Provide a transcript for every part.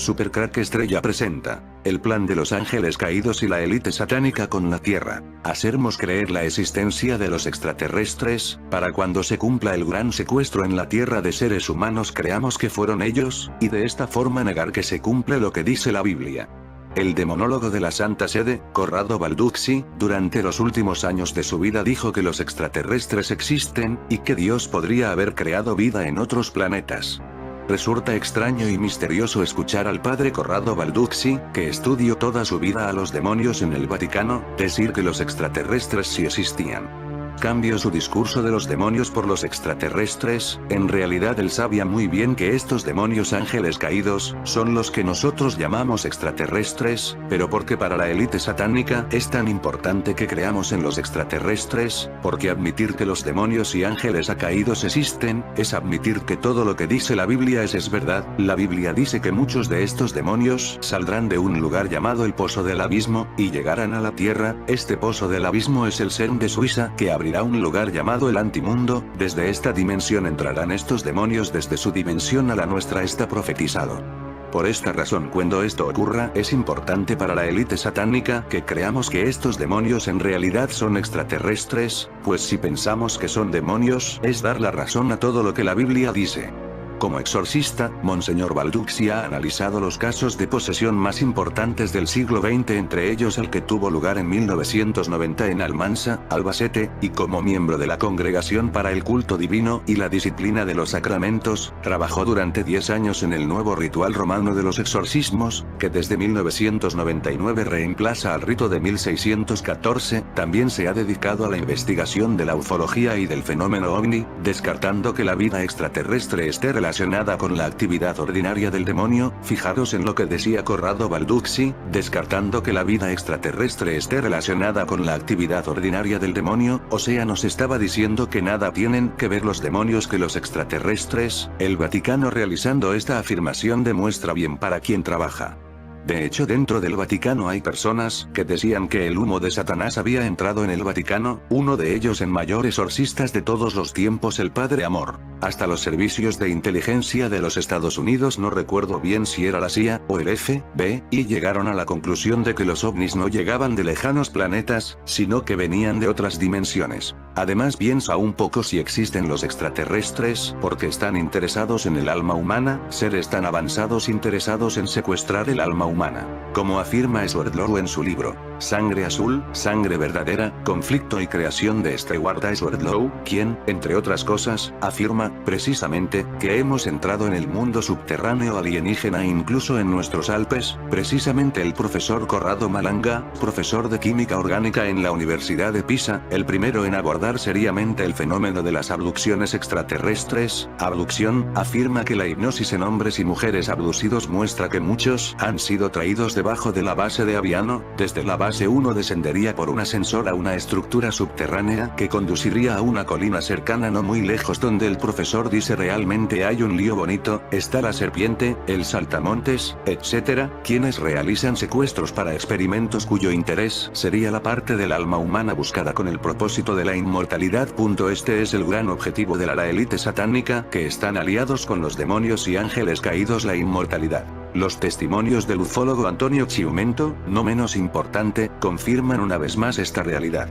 Supercrack Estrella presenta el plan de los ángeles caídos y la élite satánica con la Tierra. Hacernos creer la existencia de los extraterrestres, para cuando se cumpla el gran secuestro en la Tierra de seres humanos creamos que fueron ellos, y de esta forma negar que se cumple lo que dice la Biblia. El demonólogo de la Santa Sede, Corrado Balduzzi, durante los últimos años de su vida dijo que los extraterrestres existen, y que Dios podría haber creado vida en otros planetas. Resulta extraño y misterioso escuchar al padre Corrado Balduzzi, que estudió toda su vida a los demonios en el Vaticano, decir que los extraterrestres sí existían. Cambió su discurso de los demonios por los extraterrestres. En realidad él sabía muy bien que estos demonios ángeles caídos, son los que nosotros llamamos extraterrestres, pero porque para la élite satánica es tan importante que creamos en los extraterrestres, porque admitir que los demonios y ángeles caídos existen, es admitir que todo lo que dice la Biblia es verdad. La Biblia dice que muchos de estos demonios saldrán de un lugar llamado el Pozo del Abismo, y llegarán a la Tierra. Este Pozo del Abismo es el CERN de Suiza, que abrirá un lugar llamado el Antimundo. Desde esta dimensión entrarán estos demonios, desde su dimensión a la nuestra está profetizado. Por esta razón, cuando esto ocurra, es importante para la élite satánica que creamos que estos demonios en realidad son extraterrestres, pues si pensamos que son demonios, es dar la razón a todo lo que la Biblia dice. Como exorcista, Monseñor Balduzzi ha analizado los casos de posesión más importantes del siglo XX, entre ellos el que tuvo lugar en 1990 en Almansa, Albacete, y como miembro de la Congregación para el Culto Divino y la Disciplina de los Sacramentos, trabajó durante 10 años en el nuevo ritual romano de los exorcismos, que desde 1999 reemplaza al rito de 1614, también se ha dedicado a la investigación de la ufología y del fenómeno ovni, descartando que la vida extraterrestre esté relacionada con la actividad ordinaria del demonio. Fijaros en lo que decía Corrado Balduzzi, descartando que la vida extraterrestre esté relacionada con la actividad ordinaria del demonio, o sea, nos estaba diciendo que nada tienen que ver los demonios que los extraterrestres. El Vaticano realizando esta afirmación demuestra bien para quién trabaja. De hecho, dentro del Vaticano hay personas que decían que el humo de Satanás había entrado en el Vaticano, uno de ellos en mayor exorcistas de todos los tiempos, el Padre Amor. Hasta los servicios de inteligencia de los Estados Unidos, no recuerdo bien si era la CIA o el FBI, llegaron a la conclusión de que los ovnis no llegaban de lejanos planetas, sino que venían de otras dimensiones. Además, piensa un poco si existen los extraterrestres, porque están interesados en el alma humana, seres tan avanzados interesados en secuestrar el alma humana. Como afirma Swerdlow en su libro, Sangre Azul, Sangre Verdadera, Conflicto y Creación de Stewart A. Swerdlow, quien, entre otras cosas, afirma, precisamente, que hemos entrado en el mundo subterráneo alienígena incluso en nuestros Alpes. Precisamente el profesor Corrado Malanga, profesor de Química Orgánica en la Universidad de Pisa, el primero en abordar seriamente el fenómeno de las abducciones extraterrestres. Abducción, afirma que la hipnosis en hombres y mujeres abducidos muestra que muchos han sido traídos debajo de la base de Aviano. Desde la base 1 descendería por un ascensor a una estructura subterránea que conduciría a una colina cercana no muy lejos, donde el profesor dice realmente hay un lío bonito, está la serpiente, el saltamontes, etc., quienes realizan secuestros para experimentos cuyo interés sería la parte del alma humana buscada con el propósito de la inmortalidad. Este es el gran objetivo de la élite satánica, que están aliados con los demonios y ángeles caídos, la inmortalidad. Los testimonios del ufólogo Antonio Chiumento, no menos importante, confirman una vez más esta realidad.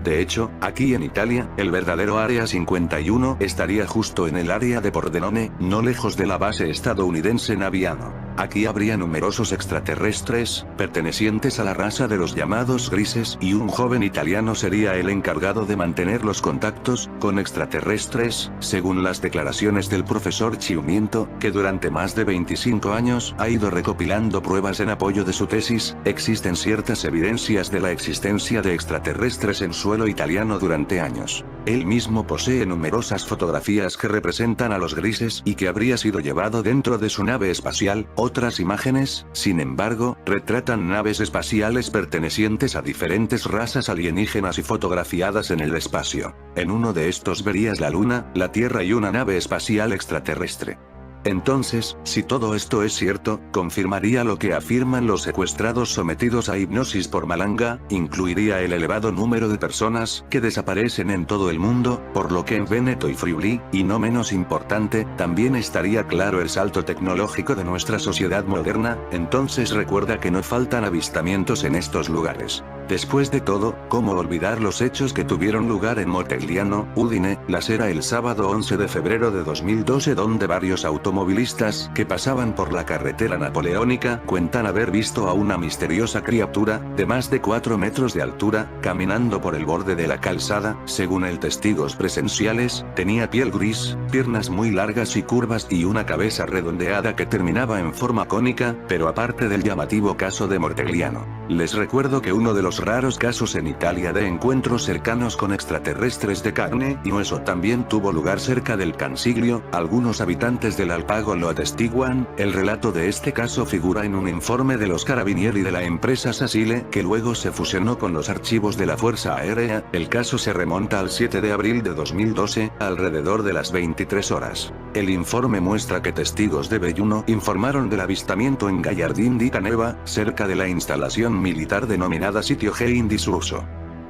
De hecho, aquí en Italia, el verdadero Área 51 estaría justo en el área de Pordenone, no lejos de la base estadounidense en Aviano. Aquí habría numerosos extraterrestres, pertenecientes a la raza de los llamados grises, y un joven italiano sería el encargado de mantener los contactos con extraterrestres, según las declaraciones del profesor Chiumento, que durante más de 25 años ha ido recopilando pruebas en apoyo de su tesis. Existen ciertas evidencias de la existencia de extraterrestres en suelo italiano durante años. Él mismo posee numerosas fotografías que representan a los grises y que habría sido llevado dentro de su nave espacial. Otras imágenes, sin embargo, retratan naves espaciales pertenecientes a diferentes razas alienígenas y fotografiadas en el espacio. En uno de estos verías la Luna, la Tierra y una nave espacial extraterrestre. Entonces, si todo esto es cierto, confirmaría lo que afirman los secuestrados sometidos a hipnosis por Malanga, incluiría el elevado número de personas que desaparecen en todo el mundo, por lo que en Veneto y Friuli, y no menos importante, también estaría claro el salto tecnológico de nuestra sociedad moderna. Entonces recuerda que no faltan avistamientos en estos lugares. Después de todo, ¿cómo olvidar los hechos que tuvieron lugar en Montegliano, Udine, la Sera el sábado 11 de febrero de 2012, donde varios automovilistas que pasaban por la carretera napoleónica cuentan haber visto a una misteriosa criatura, de más de 4 metros de altura, caminando por el borde de la calzada? Según el testigos presenciales, tenía piel gris, piernas muy largas y curvas y una cabeza redondeada que terminaba en forma cónica, pero aparte del llamativo caso de Montegliano, les recuerdo que uno de los raros casos en Italia de encuentros cercanos con extraterrestres de carne y hueso también tuvo lugar cerca del Cansiglio. Algunos habitantes del Alpago lo atestiguan. El relato de este caso figura en un informe de los Carabinieri de la empresa Sacile, que luego se fusionó con los archivos de la Fuerza Aérea. El caso se remonta al 7 de abril de 2012, alrededor de las 23 horas. El informe muestra que testigos de Belluno informaron del avistamiento en Gallardín di Caneva, cerca de la instalación militar denominada Sitio G in Disuso.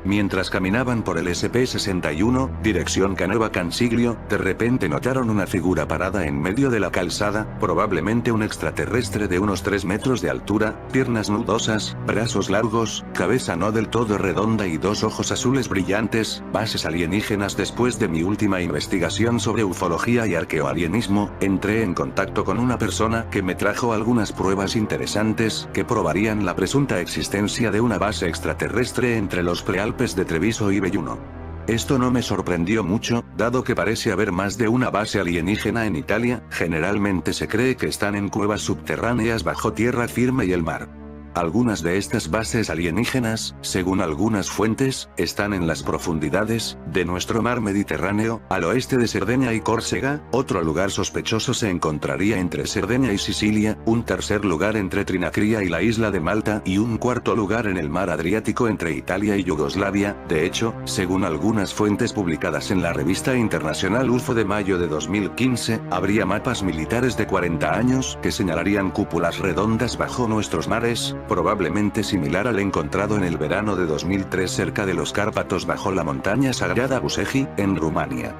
Mientras caminaban por el SP-61, dirección Caneva-Cansiglio, de repente notaron una figura parada en medio de la calzada, probablemente un extraterrestre de unos 3 metros de altura, piernas nudosas, brazos largos, cabeza no del todo redonda y 2 ojos azules brillantes, bases alienígenas. Después de mi última investigación sobre ufología y arqueoalienismo, entré en contacto con una persona que me trajo algunas pruebas interesantes que probarían la presunta existencia de una base extraterrestre entre los Prealpes de Treviso y Belluno. Esto no me sorprendió mucho, dado que parece haber más de una base alienígena en Italia. Generalmente se cree que están en cuevas subterráneas bajo tierra firme y el mar. Algunas de estas bases alienígenas, según algunas fuentes, están en las profundidades de nuestro mar Mediterráneo, al oeste de Cerdeña y Córcega. Otro lugar sospechoso se encontraría entre Cerdeña y Sicilia, un tercer lugar entre Trinacria y la isla de Malta, y un cuarto lugar en el mar Adriático entre Italia y Yugoslavia. De hecho, según algunas fuentes publicadas en la revista internacional UFO de mayo de 2015, habría mapas militares de 40 años que señalarían cúpulas redondas bajo nuestros mares, probablemente similar al encontrado en el verano de 2003 cerca de los Cárpatos bajo la montaña sagrada Buseji, en Rumania.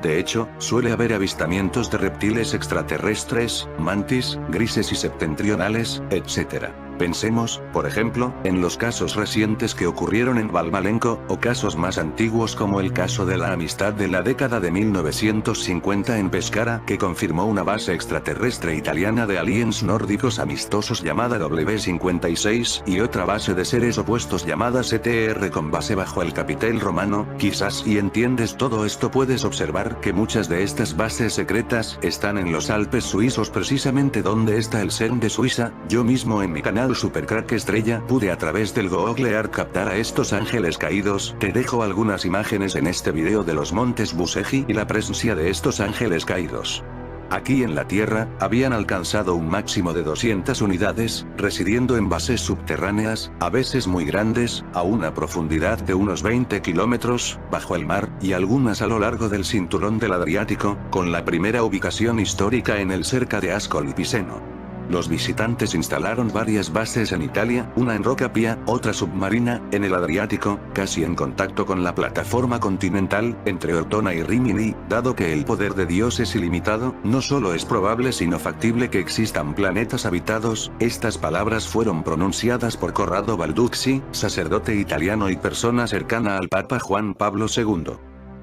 De hecho, suele haber avistamientos de reptiles extraterrestres, mantis, grises y septentrionales, etc. Pensemos, por ejemplo, en los casos recientes que ocurrieron en Valmalenco, o casos más antiguos como el caso de la Amistad de la década de 1950 en Pescara, que confirmó una base extraterrestre italiana de aliens nórdicos amistosos llamada W56, y otra base de seres opuestos llamada CTR con base bajo el Capitel Romano. Quizás si entiendes todo esto puedes observar que muchas de estas bases secretas están en los Alpes suizos, precisamente donde está el CERN de Suiza. Yo mismo en mi canal Supercrack Estrella pude a través del Google Earth captar a estos ángeles caídos. Te dejo algunas imágenes en este video de los montes Buseji y la presencia de estos ángeles caídos. Aquí en la Tierra, habían alcanzado un máximo de 200 unidades, residiendo en bases subterráneas, a veces muy grandes, a una profundidad de unos 20 kilómetros, bajo el mar, y algunas a lo largo del cinturón del Adriático, con la primera ubicación histórica en el cerca de Ascoli Piceno. Los visitantes instalaron varias bases en Italia, una en Rocca Pia, otra submarina, en el Adriático, casi en contacto con la plataforma continental, entre Ortona y Rimini. Dado que el poder de Dios es ilimitado, no solo es probable sino factible que existan planetas habitados. Estas palabras fueron pronunciadas por Corrado Balducci, sacerdote italiano y persona cercana al Papa Juan Pablo II.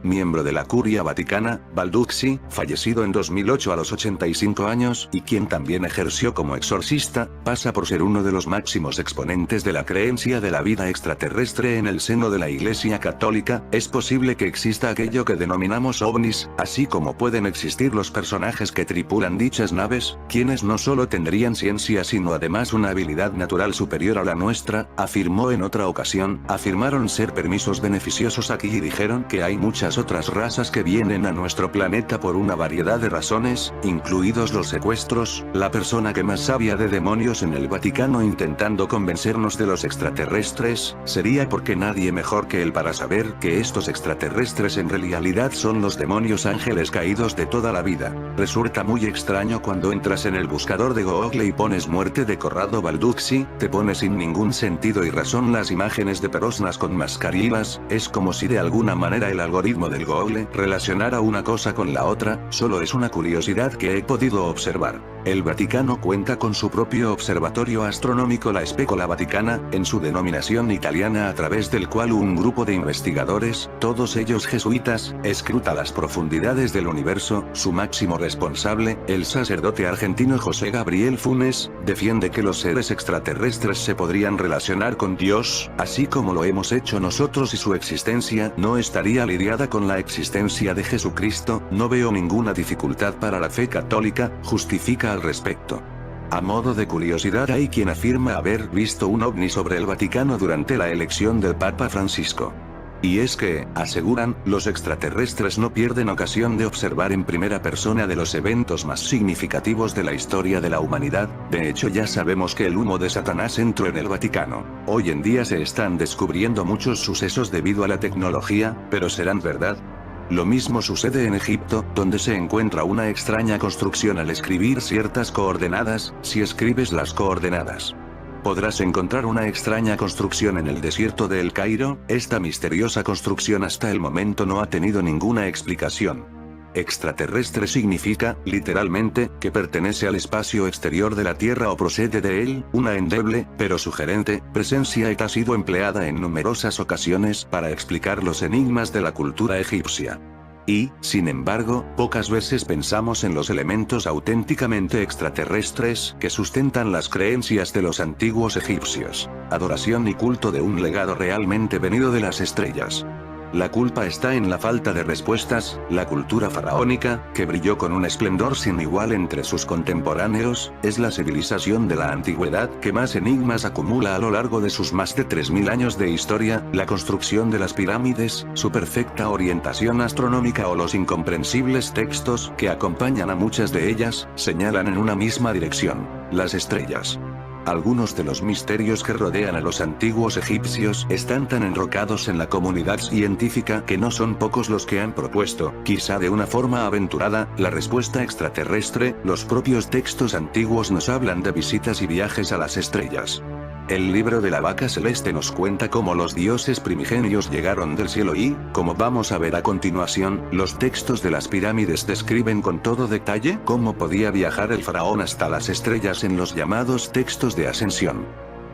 Miembro de la Curia Vaticana, Balducci, fallecido en 2008 a los 85 años, y quien también ejerció como exorcista, pasa por ser uno de los máximos exponentes de la creencia de la vida extraterrestre en el seno de la Iglesia Católica. Es posible que exista aquello que denominamos ovnis, así como pueden existir los personajes que tripulan dichas naves, quienes no solo tendrían ciencia sino además una habilidad natural superior a la nuestra. Afirmó en otra ocasión, afirmaron ser permisos beneficiosos aquí y dijeron que hay muchas muchas otras razas que vienen a nuestro planeta por una variedad de razones, incluidos los secuestros, la persona que más sabía de demonios en el Vaticano intentando convencernos de los extraterrestres, sería porque nadie mejor que él para saber que estos extraterrestres en realidad son los demonios ángeles caídos de toda la vida. Resulta muy extraño cuando entras en el buscador de Google y pones muerte de Corrado Balduzzi, te pone sin ningún sentido y razón las imágenes de personas con mascarillas, es como si de alguna manera el algoritmo del Google relacionara una cosa con la otra, solo es una curiosidad que he podido observar. El Vaticano cuenta con su propio observatorio astronómico, la Specola Vaticana, en su denominación italiana, a través del cual un grupo de investigadores, todos ellos jesuitas, escruta las profundidades del universo. Su máximo responsable, el sacerdote argentino José Gabriel Funes, defiende que los seres extraterrestres se podrían relacionar con Dios, así como lo hemos hecho nosotros, y su existencia no estaría lidiada con la existencia de Jesucristo. No veo ninguna dificultad para la fe católica, justifica al respecto. A modo de curiosidad, hay quien afirma haber visto un ovni sobre el Vaticano durante la elección del Papa Francisco. Y es que, aseguran, los extraterrestres no pierden ocasión de observar en primera persona de los eventos más significativos de la historia de la humanidad. De hecho, ya sabemos que el humo de Satanás entró en el Vaticano. Hoy en día se están descubriendo muchos sucesos debido a la tecnología, pero ¿serán verdad? Lo mismo sucede en Egipto, donde se encuentra una extraña construcción al escribir ciertas coordenadas. Si escribes las coordenadas, podrás encontrar una extraña construcción en el desierto de El Cairo. Esta misteriosa construcción hasta el momento no ha tenido ninguna explicación. Extraterrestre significa, literalmente, que pertenece al espacio exterior de la Tierra o procede de él. Una endeble, pero sugerente, presencia ha sido empleada en numerosas ocasiones para explicar los enigmas de la cultura egipcia. Y, sin embargo, pocas veces pensamos en los elementos auténticamente extraterrestres que sustentan las creencias de los antiguos egipcios. Adoración y culto de un legado realmente venido de las estrellas. La culpa está en la falta de respuestas. La cultura faraónica, que brilló con un esplendor sin igual entre sus contemporáneos, es la civilización de la antigüedad que más enigmas acumula a lo largo de sus más de 3000 años de historia. La construcción de las pirámides, su perfecta orientación astronómica o los incomprensibles textos que acompañan a muchas de ellas, señalan en una misma dirección: las estrellas. Algunos de los misterios que rodean a los antiguos egipcios están tan enrocados en la comunidad científica que no son pocos los que han propuesto, quizá de una forma aventurada, la respuesta extraterrestre. Los propios textos antiguos nos hablan de visitas y viajes a las estrellas. El libro de la vaca celeste nos cuenta cómo los dioses primigenios llegaron del cielo y, como vamos a ver a continuación, los textos de las pirámides describen con todo detalle cómo podía viajar el faraón hasta las estrellas en los llamados textos de ascensión.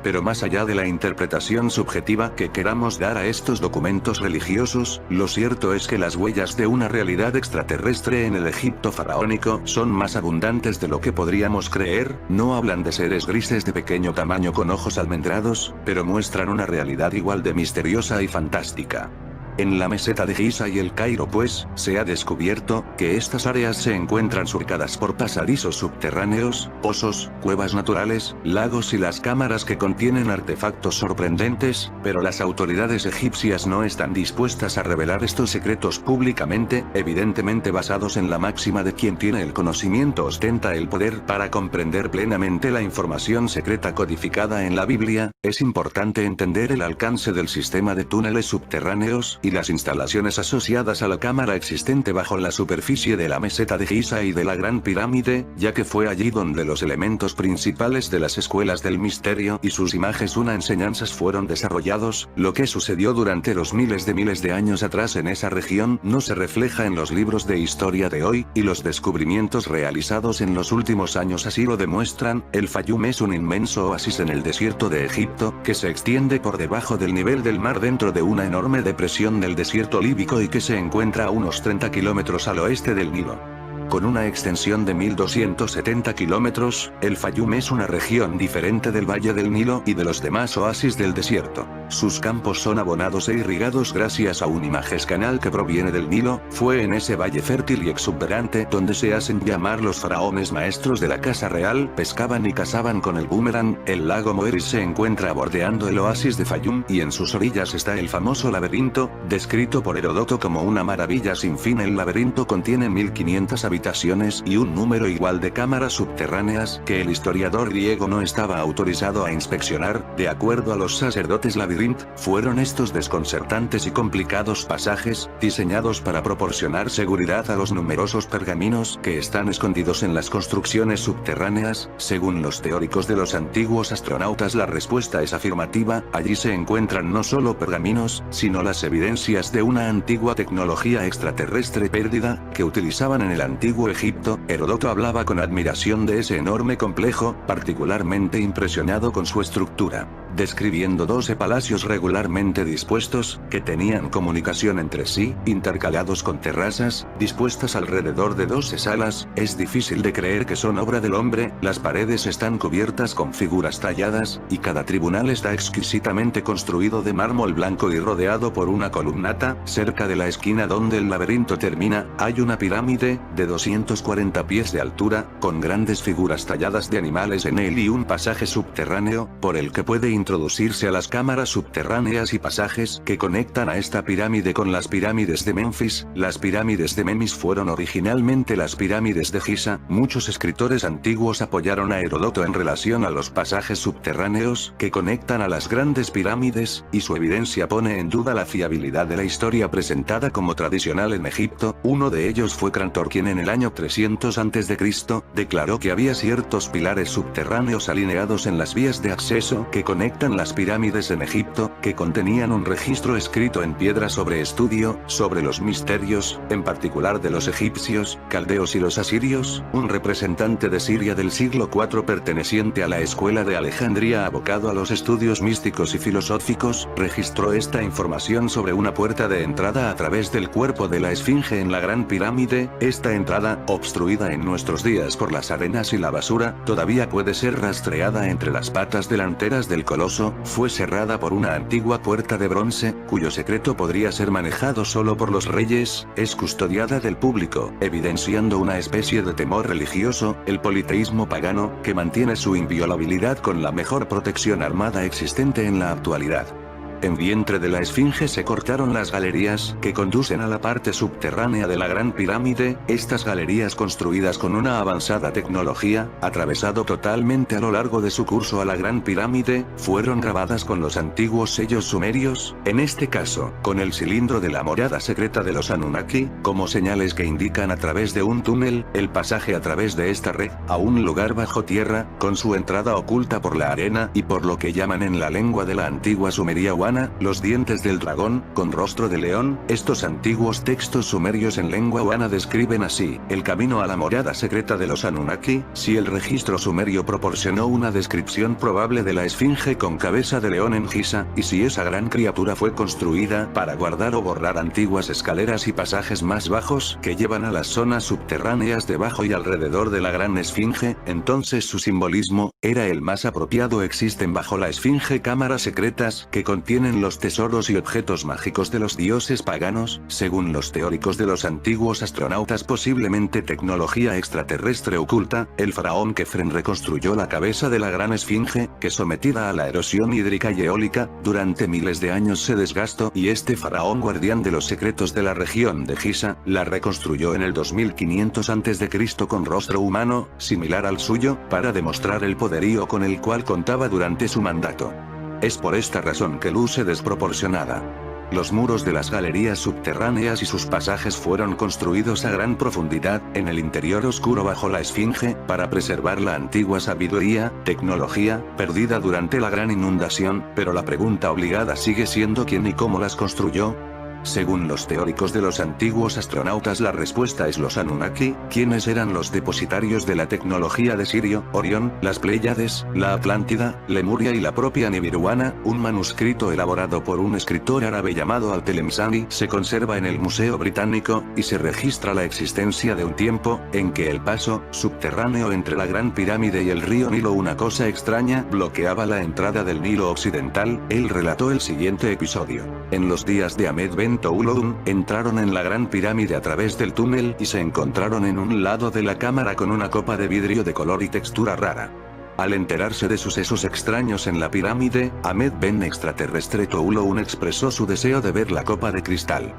Pero más allá de la interpretación subjetiva que queramos dar a estos documentos religiosos, lo cierto es que las huellas de una realidad extraterrestre en el Egipto faraónico son más abundantes de lo que podríamos creer. No hablan de seres grises de pequeño tamaño con ojos almendrados, pero muestran una realidad igual de misteriosa y fantástica. En la meseta de Giza y El Cairo, pues, se ha descubierto que estas áreas se encuentran surcadas por pasadizos subterráneos, pozos, cuevas naturales, lagos y las cámaras que contienen artefactos sorprendentes, pero las autoridades egipcias no están dispuestas a revelar estos secretos públicamente, evidentemente basados en la máxima de quien tiene el conocimiento ostenta el poder. Para comprender plenamente la información secreta codificada en la Biblia, es importante entender el alcance del sistema de túneles subterráneos y las instalaciones asociadas a la cámara existente bajo la superficie de la meseta de Giza y de la Gran Pirámide, ya que fue allí donde los elementos principales de las escuelas del misterio y sus imágenes enseñanzas fueron desarrollados. Lo que sucedió durante los miles de años atrás en esa región no se refleja en los libros de historia de hoy, y los descubrimientos realizados en los últimos años así lo demuestran. El Fayum es un inmenso oasis en el desierto de Egipto, que se extiende por debajo del nivel del mar dentro de una enorme depresión del desierto líbico y que se encuentra a unos 30 kilómetros al oeste del Nilo. Con una extensión de 1270 kilómetros, el Fayum es una región diferente del Valle del Nilo y de los demás oasis del desierto. sus campos son abonados e irrigados gracias a un Images canal que proviene del Nilo. Fue en ese valle fértil y exuberante donde se hacen llamar los faraones maestros de la casa real, pescaban y cazaban con el boomerang. El lago Moeris se encuentra bordeando el oasis de Fayum y en sus orillas está el famoso laberinto, descrito por Heródoto como una maravilla sin fin. El laberinto contiene 1500 habitaciones y un número igual de cámaras subterráneas que el historiador griego no estaba autorizado a inspeccionar. De acuerdo a los sacerdotes Labyrinth, fueron estos desconcertantes y complicados pasajes, diseñados para proporcionar seguridad a los numerosos pergaminos que están escondidos en las construcciones subterráneas. Según los teóricos de los antiguos astronautas, la respuesta es afirmativa. Allí se encuentran no solo pergaminos, sino las evidencias de una antigua tecnología extraterrestre perdida, que utilizaban en el antiguo Egipto. Heródoto hablaba con admiración de ese enorme complejo, particularmente impresionado con su estructura, describiendo 12 palacios regularmente dispuestos, que tenían comunicación entre sí, intercalados con terrazas, dispuestas alrededor de 12 salas. Es difícil de creer que son obra del hombre. Las paredes están cubiertas con figuras talladas, y cada tribunal está exquisitamente construido de mármol blanco y rodeado por una columnata. Cerca de la esquina donde el laberinto termina, hay una pirámide, de 240 pies de altura, con grandes figuras talladas de animales en él y un pasaje subterráneo, por el que puede introducirse a las cámaras subterráneas y pasajes que conectan a esta pirámide con las pirámides de Memphis. Las pirámides de Memis fueron originalmente las pirámides de Giza. Muchos escritores antiguos apoyaron a Heródoto en relación a los pasajes subterráneos que conectan a las grandes pirámides, y su evidencia pone en duda la fiabilidad de la historia presentada como tradicional en Egipto. Uno de ellos fue Crantor, quien en el año 300 a.C. declaró que había ciertos pilares subterráneos alineados en las vías de acceso que conectan las pirámides en Egipto, que contenían un registro escrito en piedra sobre estudio, sobre los misterios, en particular de los egipcios, caldeos y los asirios. Un representante de Siria del siglo IV perteneciente a la escuela de Alejandría, abocado a los estudios místicos y filosóficos, registró esta información sobre una puerta de entrada a través del cuerpo de la esfinge en la Gran Pirámide. Esta entrada, obstruida en nuestros días por las arenas y la basura, todavía puede ser rastreada entre las patas delanteras del coloso. Fue cerrada por una antigua puerta de bronce, cuyo secreto podría ser manejado solo por los reyes. Es custodiada del público, evidenciando una especie de temor religioso, el politeísmo pagano, que mantiene su inviolabilidad con la mejor protección armada existente en la actualidad. En vientre de la esfinge se cortaron las galerías que conducen a la parte subterránea de la Gran Pirámide. Estas galerías, construidas con una avanzada tecnología, atravesado totalmente a lo largo de su curso a la Gran Pirámide, fueron grabadas con los antiguos sellos sumerios, en este caso, con el cilindro de la morada secreta de los Anunnaki, como señales que indican a través de un túnel, el pasaje a través de esta red, a un lugar bajo tierra, con su entrada oculta por la arena y por lo que llaman en la lengua de la antigua Sumeria los dientes del dragón, con rostro de león. Estos antiguos textos sumerios en lengua wana describen así el camino a la morada secreta de los Anunnaki. Si el registro sumerio proporcionó una descripción probable de la esfinge con cabeza de león en Giza, y si esa gran criatura fue construida para guardar o borrar antiguas escaleras y pasajes más bajos que llevan a las zonas subterráneas debajo y alrededor de la gran esfinge, entonces su simbolismo era el más apropiado. Existen bajo la esfinge cámaras secretas que contienen los tesoros y objetos mágicos de los dioses paganos, según los teóricos de los antiguos astronautas, posiblemente tecnología extraterrestre oculta. El faraón Kefren reconstruyó la cabeza de la gran esfinge, que sometida a la erosión hídrica y eólica, durante miles de años se desgastó, y este faraón, guardián de los secretos de la región de Giza, la reconstruyó en el 2500 a.C. con rostro humano, similar al suyo, para demostrar el poderío con el cual contaba durante su mandato. Es por esta razón que luce desproporcionada. Los muros de las galerías subterráneas y sus pasajes fueron construidos a gran profundidad, en el interior oscuro bajo la esfinge, para preservar la antigua sabiduría, tecnología, perdida durante la gran inundación. Pero la pregunta obligada sigue siendo quién y cómo las construyó. Según los teóricos de los antiguos astronautas, la respuesta es los Anunnaki, quienes eran los depositarios de la tecnología de Sirio, Orión, las Pléyades, la Atlántida, Lemuria y la propia Nibiruana. Un manuscrito elaborado por un escritor árabe llamado Al-Telemsani se conserva en el Museo Británico, y se registra la existencia de un tiempo en que el paso subterráneo entre la Gran Pirámide y el río Nilo, una cosa extraña, bloqueaba la entrada del Nilo occidental. Él relató el siguiente episodio. En los días de Ahmed Ben Touloun, entraron en la Gran Pirámide a través del túnel y se encontraron en un lado de la cámara con una copa de vidrio de color y textura rara. Al enterarse de sucesos extraños en la pirámide, Ahmed Ben Extraterrestre Touloun expresó su deseo de ver la copa de cristal.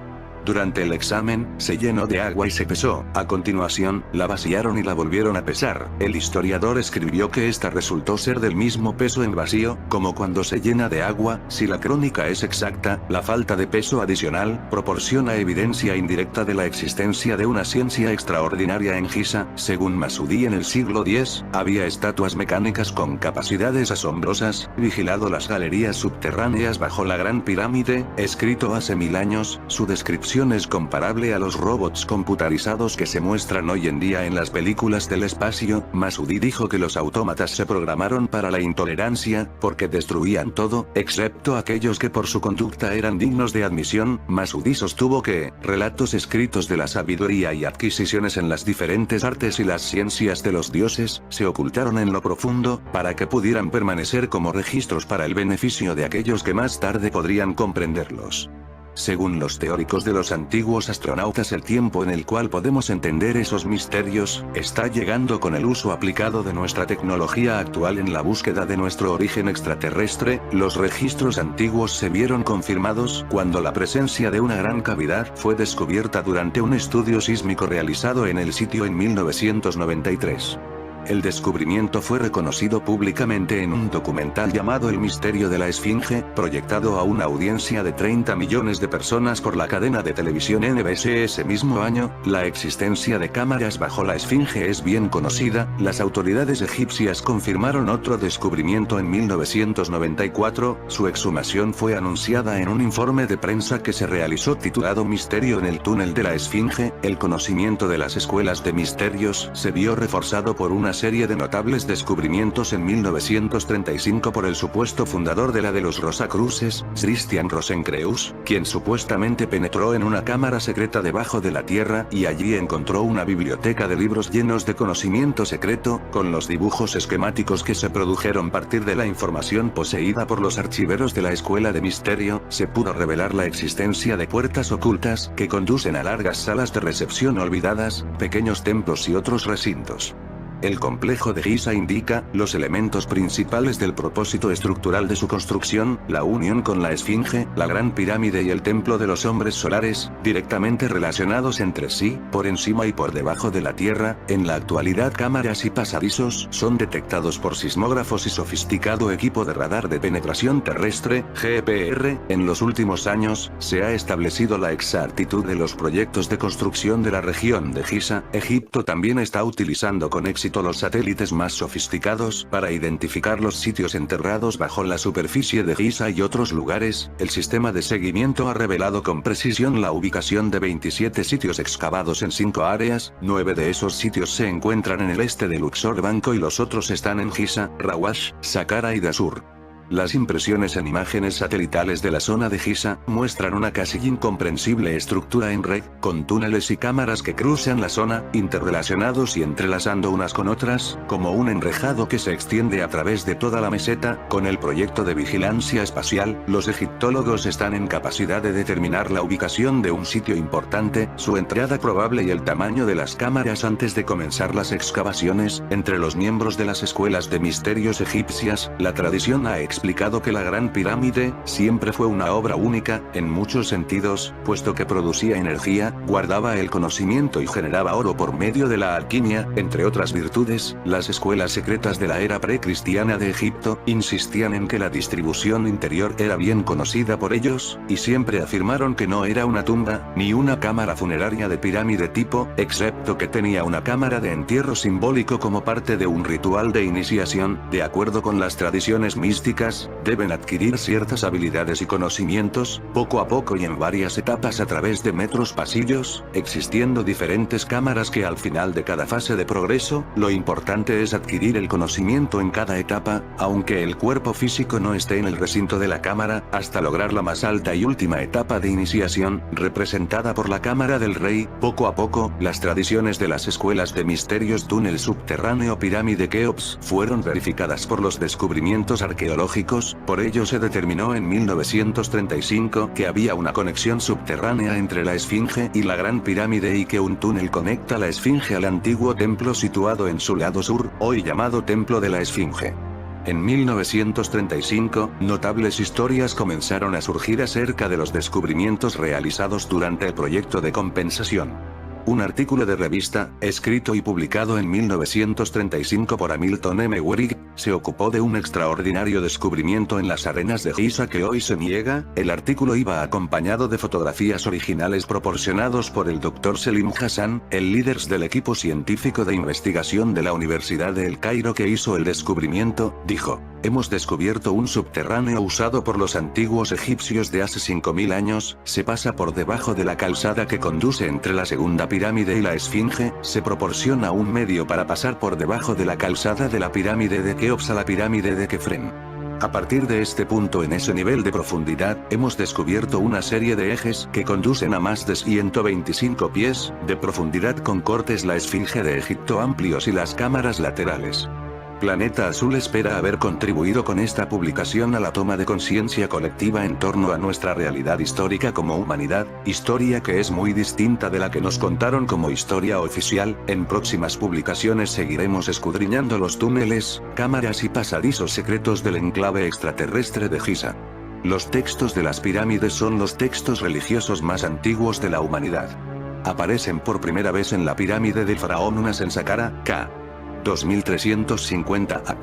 Durante el examen, se llenó de agua y se pesó. A continuación, la vaciaron y la volvieron a pesar. El historiador escribió que esta resultó ser del mismo peso en vacío, como cuando se llena de agua. Si la crónica es exacta, la falta de peso adicional proporciona evidencia indirecta de la existencia de una ciencia extraordinaria en Giza. Según Masudi, en el siglo X, había estatuas mecánicas con capacidades asombrosas, vigilado las galerías subterráneas bajo la Gran Pirámide, escrito hace 1000 años. Su descripción es comparable a los robots computarizados que se muestran hoy en día en las películas del espacio. Masudi dijo que los autómatas se programaron para la intolerancia, porque destruían todo, excepto aquellos que por su conducta eran dignos de admisión. Masudi sostuvo que relatos escritos de la sabiduría y adquisiciones en las diferentes artes y las ciencias de los dioses se ocultaron en lo profundo, para que pudieran permanecer como registros para el beneficio de aquellos que más tarde podrían comprenderlos. Según los teóricos de los antiguos astronautas, el tiempo en el cual podemos entender esos misterios está llegando con el uso aplicado de nuestra tecnología actual en la búsqueda de nuestro origen extraterrestre. Los registros antiguos se vieron confirmados cuando la presencia de una gran cavidad fue descubierta durante un estudio sísmico realizado en el sitio en 1993. El descubrimiento fue reconocido públicamente en un documental llamado El misterio de la Esfinge, proyectado a una audiencia de 30 millones de personas por la cadena de televisión NBC ese mismo año. La existencia de cámaras bajo la Esfinge es bien conocida. Las autoridades egipcias confirmaron otro descubrimiento en 1994, su exhumación fue anunciada en un informe de prensa que se realizó titulado Misterio en el túnel de la Esfinge. El conocimiento de las escuelas de misterios se vio reforzado por una serie de notables descubrimientos en 1935 por el supuesto fundador de la de los Rosacruces, Christian Rosenkreuz, quien supuestamente penetró en una cámara secreta debajo de la tierra y allí encontró una biblioteca de libros llenos de conocimiento secreto, con los dibujos esquemáticos que se produjeron a partir de la información poseída por los archiveros de la Escuela de Misterio. Se pudo revelar la existencia de puertas ocultas que conducen a largas salas de recepción olvidadas, pequeños templos y otros recintos. El complejo de Giza indica los elementos principales del propósito estructural de su construcción, la unión con la Esfinge, la Gran Pirámide y el Templo de los Hombres Solares, directamente relacionados entre sí, por encima y por debajo de la Tierra. En la actualidad, cámaras y pasadizos son detectados por sismógrafos y sofisticado equipo de radar de penetración terrestre, GPR. En los últimos años, se ha establecido la exactitud de los proyectos de construcción de la región de Giza. Egipto también está utilizando con éxito los satélites más sofisticados para identificar los sitios enterrados bajo la superficie de Giza y otros lugares. El sistema de seguimiento ha revelado con precisión la ubicación de 27 sitios excavados en 5 áreas. 9 de esos sitios se encuentran en el este de Luxor Banco y los otros están en Giza, Rawash, Saqqara y Dasur. Las impresiones en imágenes satelitales de la zona de Giza muestran una casi incomprensible estructura en red, con túneles y cámaras que cruzan la zona, interrelacionados y entrelazando unas con otras, como un enrejado que se extiende a través de toda la meseta. Con el proyecto de vigilancia espacial, los egiptólogos están en capacidad de determinar la ubicación de un sitio importante, su entrada probable y el tamaño de las cámaras antes de comenzar las excavaciones. Entre los miembros de las escuelas de misterios egipcias, la tradición ha explicado que la Gran Pirámide siempre fue una obra única, en muchos sentidos, puesto que producía energía, guardaba el conocimiento y generaba oro por medio de la alquimia, entre otras virtudes. Las escuelas secretas de la era precristiana de Egipto insistían en que la distribución interior era bien conocida por ellos, y siempre afirmaron que no era una tumba, ni una cámara funeraria de pirámide tipo, excepto que tenía una cámara de entierro simbólico como parte de un ritual de iniciación. De acuerdo con las tradiciones místicas mágicas, deben adquirir ciertas habilidades y conocimientos, poco a poco y en varias etapas a través de metros pasillos, existiendo diferentes cámaras que al final de cada fase de progreso, lo importante es adquirir el conocimiento en cada etapa, aunque el cuerpo físico no esté en el recinto de la cámara, hasta lograr la más alta y última etapa de iniciación, representada por la cámara del rey. Poco a poco, las tradiciones de las escuelas de misterios túnel subterráneo pirámide Keops fueron verificadas por los descubrimientos arqueológicos, por ello se determinó en 1935 que había una conexión subterránea entre la Esfinge y la Gran Pirámide y que un túnel conecta la Esfinge al antiguo templo situado en su lado sur, hoy llamado Templo de la Esfinge. En 1935, notables historias comenzaron a surgir acerca de los descubrimientos realizados durante el proyecto de compensación. Un artículo de revista, escrito y publicado en 1935 por Hamilton M. Wrig, se ocupó de un extraordinario descubrimiento en las arenas de Giza que hoy se niega. El artículo iba acompañado de fotografías originales proporcionados por el Dr. Selim Hassan, el líder del equipo científico de investigación de la Universidad de El Cairo que hizo el descubrimiento. Dijo: hemos descubierto un subterráneo usado por los antiguos egipcios de hace 5000 años, se pasa por debajo de la calzada que conduce entre la segunda pirámide y la Esfinge, se proporciona un medio para pasar por debajo de la calzada de la pirámide de Keops a la pirámide de Kefren. A partir de este punto en ese nivel de profundidad, hemos descubierto una serie de ejes que conducen a más de 125 pies de profundidad con cortes la Esfinge de Egipto amplios y las cámaras laterales. Planeta Azul espera haber contribuido con esta publicación a la toma de conciencia colectiva en torno a nuestra realidad histórica como humanidad, historia que es muy distinta de la que nos contaron como historia oficial. En próximas publicaciones seguiremos escudriñando los túneles, cámaras y pasadizos secretos del enclave extraterrestre de Giza. Los textos de las pirámides son los textos religiosos más antiguos de la humanidad. Aparecen por primera vez en la pirámide del faraón Unas en Saqqara, k. 2350 AC.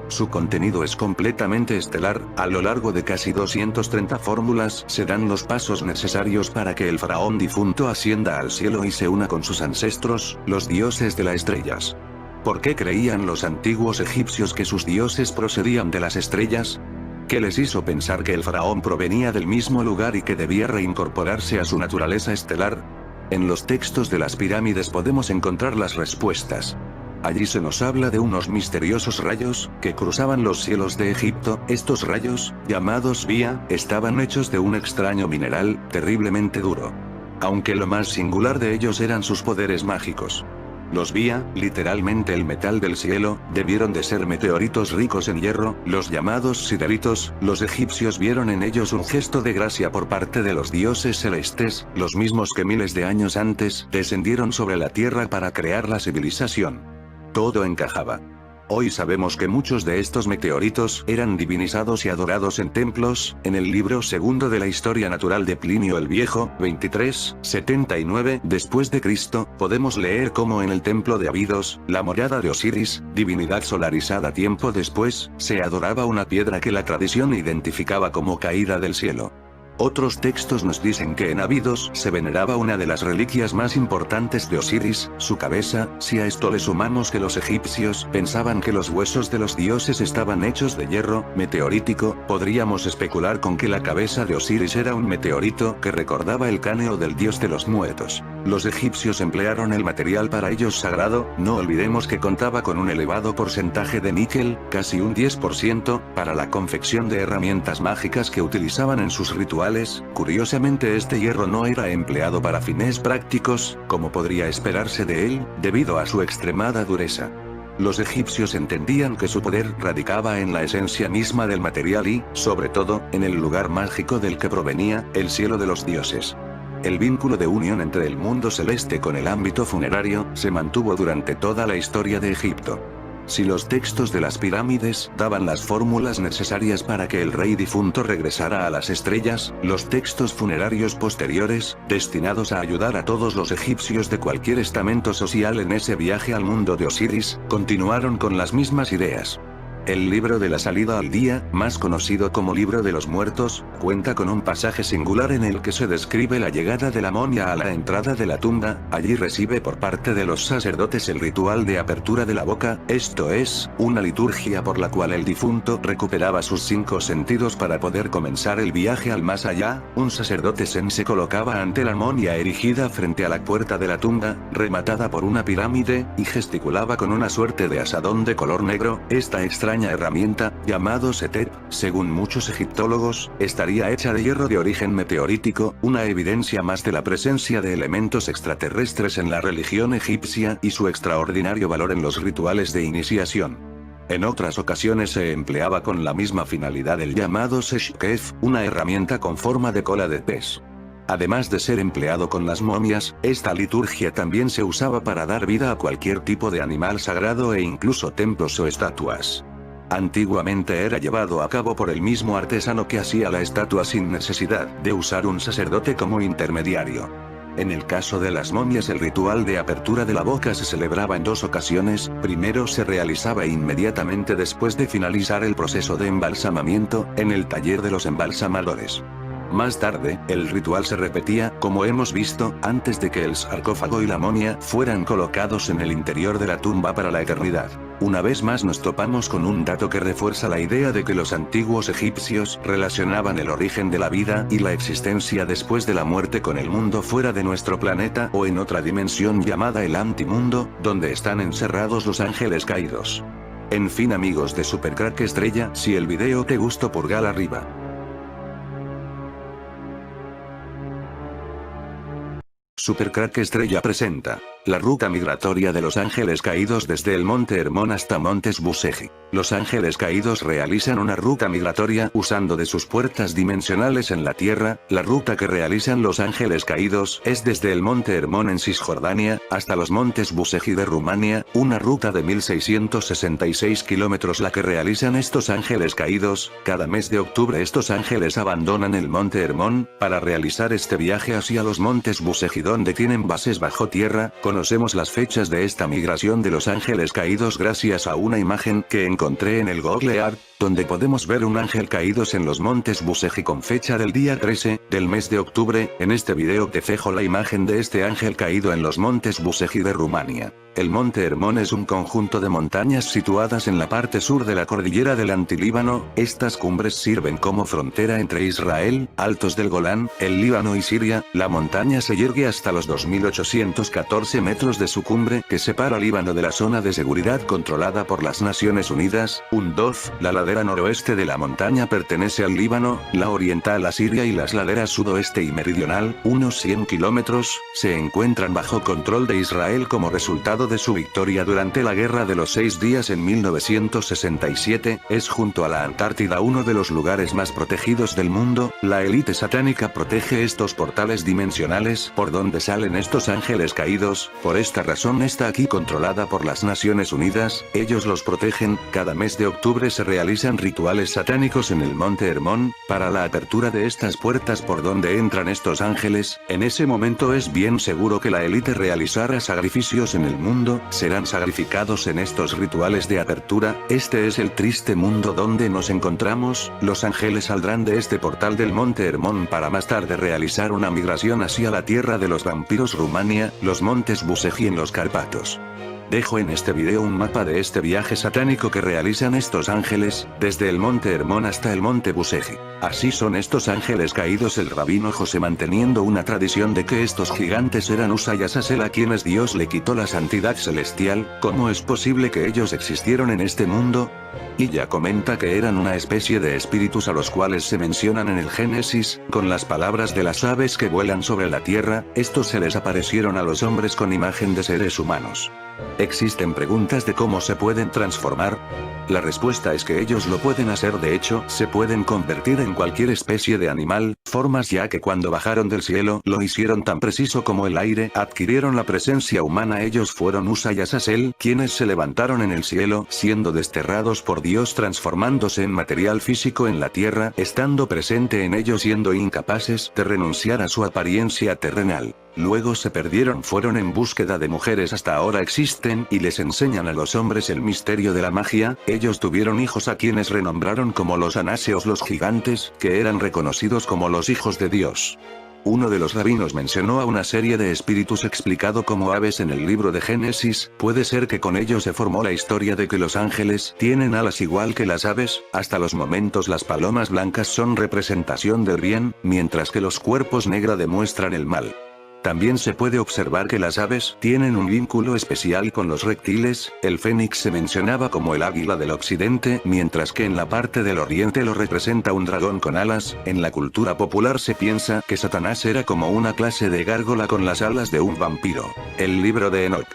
Su contenido es completamente estelar. A lo largo de casi 230 fórmulas se dan los pasos necesarios para que el faraón difunto ascienda al cielo y se una con sus ancestros, los dioses de las estrellas. ¿Por qué creían los antiguos egipcios que sus dioses procedían de las estrellas? ¿Qué les hizo pensar que el faraón provenía del mismo lugar y que debía reincorporarse a su naturaleza estelar? En los textos de las pirámides podemos encontrar las respuestas. Allí se nos habla de unos misteriosos rayos, que cruzaban los cielos de Egipto. Estos rayos, llamados vía, estaban hechos de un extraño mineral, terriblemente duro. Aunque lo más singular de ellos eran sus poderes mágicos. Los vía, literalmente el metal del cielo, debieron de ser meteoritos ricos en hierro, los llamados sideritos. Los egipcios vieron en ellos un gesto de gracia por parte de los dioses celestes, los mismos que miles de años antes descendieron sobre la tierra para crear la civilización. Todo encajaba. Hoy sabemos que muchos de estos meteoritos eran divinizados y adorados en templos. En el libro segundo de la historia natural de Plinio el Viejo, 2379 después de Cristo, podemos leer cómo en el templo de Abidos, la morada de Osiris, divinidad solarizada tiempo después, se adoraba una piedra que la tradición identificaba como caída del cielo. Otros textos nos dicen que en Abidos se veneraba una de las reliquias más importantes de Osiris, su cabeza. Si a esto le sumamos que los egipcios pensaban que los huesos de los dioses estaban hechos de hierro meteorítico, podríamos especular con que la cabeza de Osiris era un meteorito que recordaba el cráneo del dios de los muertos. Los egipcios emplearon el material para ellos sagrado. No olvidemos que contaba con un elevado porcentaje de níquel, casi un 10%, para la confección de herramientas mágicas que utilizaban en sus rituales. Curiosamente este hierro no era empleado para fines prácticos, como podría esperarse de él, debido a su extremada dureza. Los egipcios entendían que su poder radicaba en la esencia misma del material y, sobre todo, en el lugar mágico del que provenía, el cielo de los dioses. El vínculo de unión entre el mundo celeste con el ámbito funerario, se mantuvo durante toda la historia de Egipto. Si los textos de las pirámides daban las fórmulas necesarias para que el rey difunto regresara a las estrellas, los textos funerarios posteriores, destinados a ayudar a todos los egipcios de cualquier estamento social en ese viaje al mundo de Osiris, continuaron con las mismas ideas. El libro de la salida al día, más conocido como libro de los muertos, cuenta con un pasaje singular en el que se describe la llegada de la momia a la entrada de la tumba. Allí recibe por parte de los sacerdotes el ritual de apertura de la boca, esto es, una liturgia por la cual el difunto recuperaba sus 5 sentidos para poder comenzar el viaje al más allá. Un sacerdote zen se colocaba ante la momia erigida frente a la puerta de la tumba, rematada por una pirámide, y gesticulaba con una suerte de asadón de color negro. Esta extraña herramienta, llamado setep, según muchos egiptólogos, estaría hecha de hierro de origen meteorítico, una evidencia más de la presencia de elementos extraterrestres en la religión egipcia y su extraordinario valor en los rituales de iniciación. En otras ocasiones se empleaba con la misma finalidad el llamado seshkef, una herramienta con forma de cola de pez. Además de ser empleado con las momias, esta liturgia también se usaba para dar vida a cualquier tipo de animal sagrado e incluso templos o estatuas. Antiguamente era llevado a cabo por el mismo artesano que hacía la estatua sin necesidad de usar un sacerdote como intermediario. En el caso de las momias el ritual de apertura de la boca se celebraba en 2 ocasiones, primero se realizaba inmediatamente después de finalizar el proceso de embalsamamiento, en el taller de los embalsamadores. Más tarde, el ritual se repetía, como hemos visto, antes de que el sarcófago y la momia fueran colocados en el interior de la tumba para la eternidad. Una vez más nos topamos con un dato que refuerza la idea de que los antiguos egipcios relacionaban el origen de la vida y la existencia después de la muerte con el mundo fuera de nuestro planeta o en otra dimensión llamada el antimundo, donde están encerrados los ángeles caídos. En fin amigos de Supercrack Estrella, si el video te gustó pulgar arriba. Supercrack Estrella presenta la ruta migratoria de los ángeles caídos desde el Monte Hermón hasta Montes Busegi. Los ángeles caídos realizan una ruta migratoria usando de sus puertas dimensionales en la tierra. La ruta que realizan los ángeles caídos es desde el Monte Hermón en Cisjordania, hasta los Montes Busegi de Rumania, una ruta de 1666 kilómetros la que realizan estos ángeles caídos. Cada mes de octubre estos ángeles abandonan el Monte Hermón, para realizar este viaje hacia los Montes Busegi donde tienen bases bajo tierra. Conocemos las fechas de esta migración de los ángeles caídos gracias a una imagen que encontré en el Google Earth, donde podemos ver un ángel caídos en los Montes Busegi con fecha del día 13, del mes de octubre. En este video te dejo la imagen de este ángel caído en los Montes Busegi de Rumania. El Monte Hermón es un conjunto de montañas situadas en la parte sur de la cordillera del Antilíbano. Estas cumbres sirven como frontera entre Israel, Altos del Golán, el Líbano y Siria. La montaña se yergue hasta los 2814 metros de su cumbre, que separa Líbano de la zona de seguridad controlada por las Naciones Unidas, UNDOF. La ladera noroeste de la montaña pertenece al Líbano, la oriental a Siria y las laderas sudoeste y meridional, unos 100 kilómetros, se encuentran bajo control de Israel como resultado de su victoria durante la Guerra de los 6 días en 1967, es junto a la Antártida uno de los lugares más protegidos del mundo. La élite satánica protege estos portales dimensionales por donde salen estos ángeles caídos. Por esta razón está aquí controlada por las Naciones Unidas, ellos los protegen. Cada mes de octubre se realizan rituales satánicos en el Monte Hermón, para la apertura de estas puertas por donde entran estos ángeles. En ese momento es bien seguro que la élite realizará sacrificios en el mundo, serán sacrificados en estos rituales de apertura. Este es el triste mundo donde nos encontramos. Los ángeles saldrán de este portal del Monte Hermón para más tarde realizar una migración hacia la tierra de los vampiros Rumania, los Montes Busegi en los Cárpatos. Dejo en este video un mapa de este viaje satánico que realizan estos ángeles, desde el Monte Hermón hasta el Monte Busegi. Así son estos ángeles caídos. El rabino José manteniendo una tradición de que estos gigantes eran Usa y Azazel a quienes Dios le quitó la santidad celestial. ¿Cómo es posible que ellos existieron en este mundo? Y ya comenta que eran una especie de espíritus a los cuales se mencionan en el Génesis, con las palabras de las aves que vuelan sobre la tierra. Estos se les aparecieron a los hombres con imagen de seres humanos. ¿Existen preguntas de cómo se pueden transformar? La respuesta es que ellos lo pueden hacer. De hecho, se pueden convertir en cualquier especie de animal, formas, ya que cuando bajaron del cielo lo hicieron tan preciso como el aire, adquirieron la presencia humana. Ellos fueron Usa y Azazel, quienes se levantaron en el cielo, siendo desterrados creados por Dios transformándose en material físico en la tierra, estando presente en ellos siendo incapaces de renunciar a su apariencia terrenal. Luego se perdieron, fueron en búsqueda de mujeres, hasta ahora existen y les enseñan a los hombres el misterio de la magia. Ellos tuvieron hijos a quienes renombraron como los anáseos, los gigantes, que eran reconocidos como los hijos de Dios. Uno de los rabinos mencionó a una serie de espíritus explicado como aves en el libro de Génesis. Puede ser que con ello se formó la historia de que los ángeles tienen alas igual que las aves. Hasta los momentos las palomas blancas son representación del bien, mientras que los cuerpos negros demuestran el mal. También se puede observar que las aves tienen un vínculo especial con los reptiles. El fénix se mencionaba como el águila del occidente, mientras que en la parte del oriente lo representa un dragón con alas. En la cultura popular se piensa que Satanás era como una clase de gárgola con las alas de un vampiro. El libro de Enoc.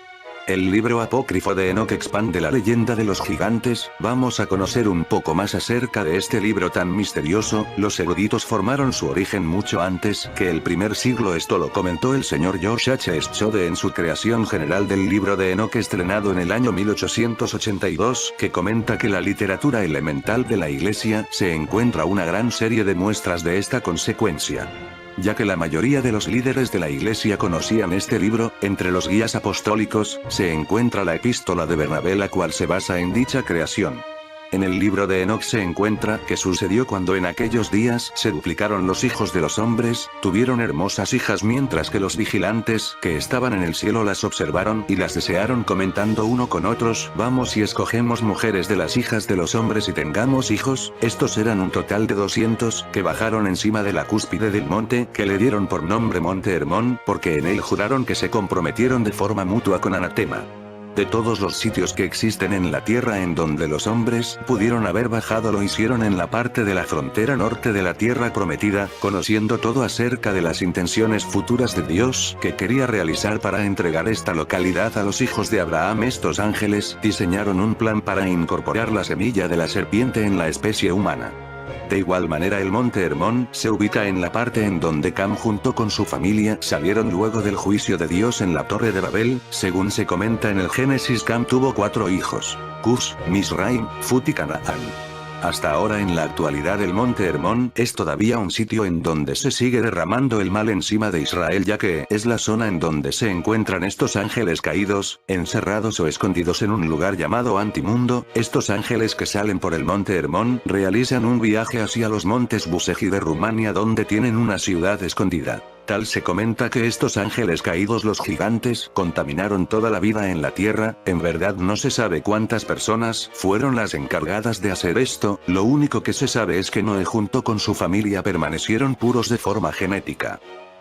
El libro apócrifo de Enoc expande la leyenda de los gigantes. Vamos a conocer un poco más acerca de este libro tan misterioso. Los eruditos formaron su origen mucho antes que el primer siglo. Esto lo comentó el señor George H. Schode en su creación general del libro de Enoc, estrenado en el año 1882, que comenta que la literatura elemental de la Iglesia se encuentra una gran serie de muestras de esta consecuencia. Ya que la mayoría de los líderes de la Iglesia conocían este libro, entre los guías apostólicos, se encuentra la epístola de Bernabé, la cual se basa en dicha creación. En el libro de Enoc se encuentra que sucedió cuando en aquellos días se duplicaron los hijos de los hombres, tuvieron hermosas hijas, mientras que los vigilantes que estaban en el cielo las observaron y las desearon, comentando uno con otros: vamos y escogemos mujeres de las hijas de los hombres y tengamos hijos. Estos eran un total de 200, que bajaron encima de la cúspide del monte, que le dieron por nombre Monte Hermón, porque en él juraron que se comprometieron de forma mutua con anatema. De todos los sitios que existen en la tierra en donde los hombres pudieron haber bajado, lo hicieron en la parte de la frontera norte de la tierra prometida, conociendo todo acerca de las intenciones futuras de Dios que quería realizar para entregar esta localidad a los hijos de Abraham. Estos ángeles diseñaron un plan para incorporar la semilla de la serpiente en la especie humana. De igual manera, el monte Hermón se ubica en la parte en donde Cam junto con su familia salieron luego del juicio de Dios en la Torre de Babel. Según se comenta en el Génesis, Cam tuvo 4 hijos: Cus, Misraim, Fut y Canaán. Hasta ahora, en la actualidad, el monte Hermón es todavía un sitio en donde se sigue derramando el mal encima de Israel, ya que es la zona en donde se encuentran estos ángeles caídos, encerrados o escondidos en un lugar llamado Antimundo. Estos ángeles que salen por el monte Hermón realizan un viaje hacia los montes Buseji de Rumania, donde tienen una ciudad escondida. Tal se comenta que estos ángeles caídos, los gigantes, contaminaron toda la vida en la tierra. En verdad no se sabe cuántas personas fueron las encargadas de hacer esto. Lo único que se sabe es que Noé junto con su familia permanecieron puros de forma genética.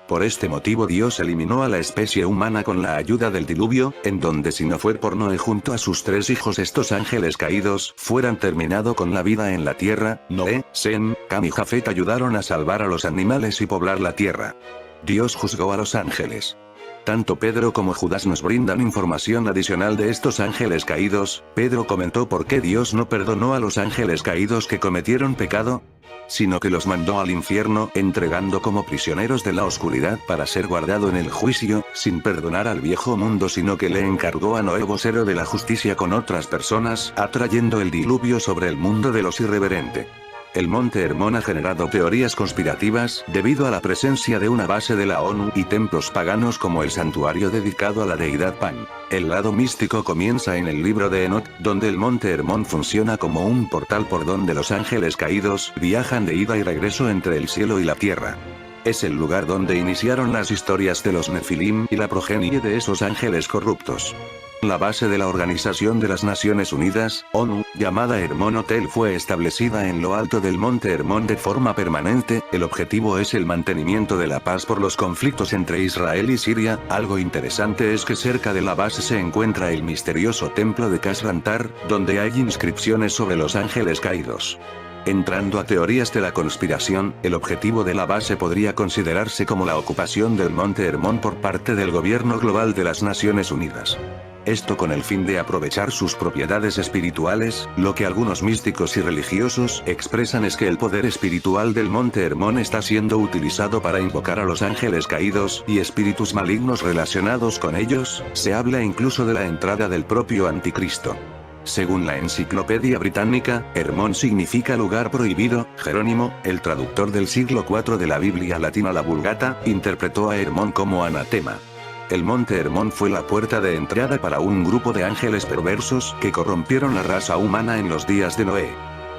Por este motivo Dios eliminó a la especie humana con la ayuda del diluvio, en donde si no fue por Noé junto a sus 3 hijos, estos ángeles caídos fueran terminado con la vida en la tierra. Noé, Sem, Cam y Jafet ayudaron a salvar a los animales y poblar la tierra. Dios juzgó a los ángeles. Tanto Pedro como Judas nos brindan información adicional de estos ángeles caídos. Pedro comentó por qué Dios no perdonó a los ángeles caídos que cometieron pecado, sino que los mandó al infierno, entregando como prisioneros de la oscuridad para ser guardado en el juicio, sin perdonar al viejo mundo, sino que le encargó a Noé, vocero de la justicia, con otras personas, atrayendo el diluvio sobre el mundo de los irreverentes. El monte Hermón ha generado teorías conspirativas, debido a la presencia de una base de la ONU y templos paganos como el santuario dedicado a la deidad Pan. El lado místico comienza en el libro de Enoc, donde el monte Hermón funciona como un portal por donde los ángeles caídos viajan de ida y regreso entre el cielo y la tierra. Es el lugar donde iniciaron las historias de los Nefilim y la progenie de esos ángeles corruptos. La base de la Organización de las Naciones Unidas, ONU, llamada Hermón Hotel, fue establecida en lo alto del monte Hermón de forma permanente. El objetivo es el mantenimiento de la paz por los conflictos entre Israel y Siria. Algo interesante es que cerca de la base se encuentra el misterioso templo de Kasrantar, donde hay inscripciones sobre los ángeles caídos. Entrando a teorías de la conspiración, el objetivo de la base podría considerarse como la ocupación del monte Hermón por parte del gobierno global de las Naciones Unidas. Esto con el fin de aprovechar sus propiedades espirituales. Lo que algunos místicos y religiosos expresan es que el poder espiritual del monte Hermón está siendo utilizado para invocar a los ángeles caídos y espíritus malignos relacionados con ellos. Se habla incluso de la entrada del propio anticristo. Según la Enciclopedia Británica, Hermón significa lugar prohibido. Jerónimo, el traductor del siglo IV de la Biblia latina la Vulgata, interpretó a Hermón como anatema. El monte Hermón fue la puerta de entrada para un grupo de ángeles perversos que corrompieron la raza humana en los días de Noé.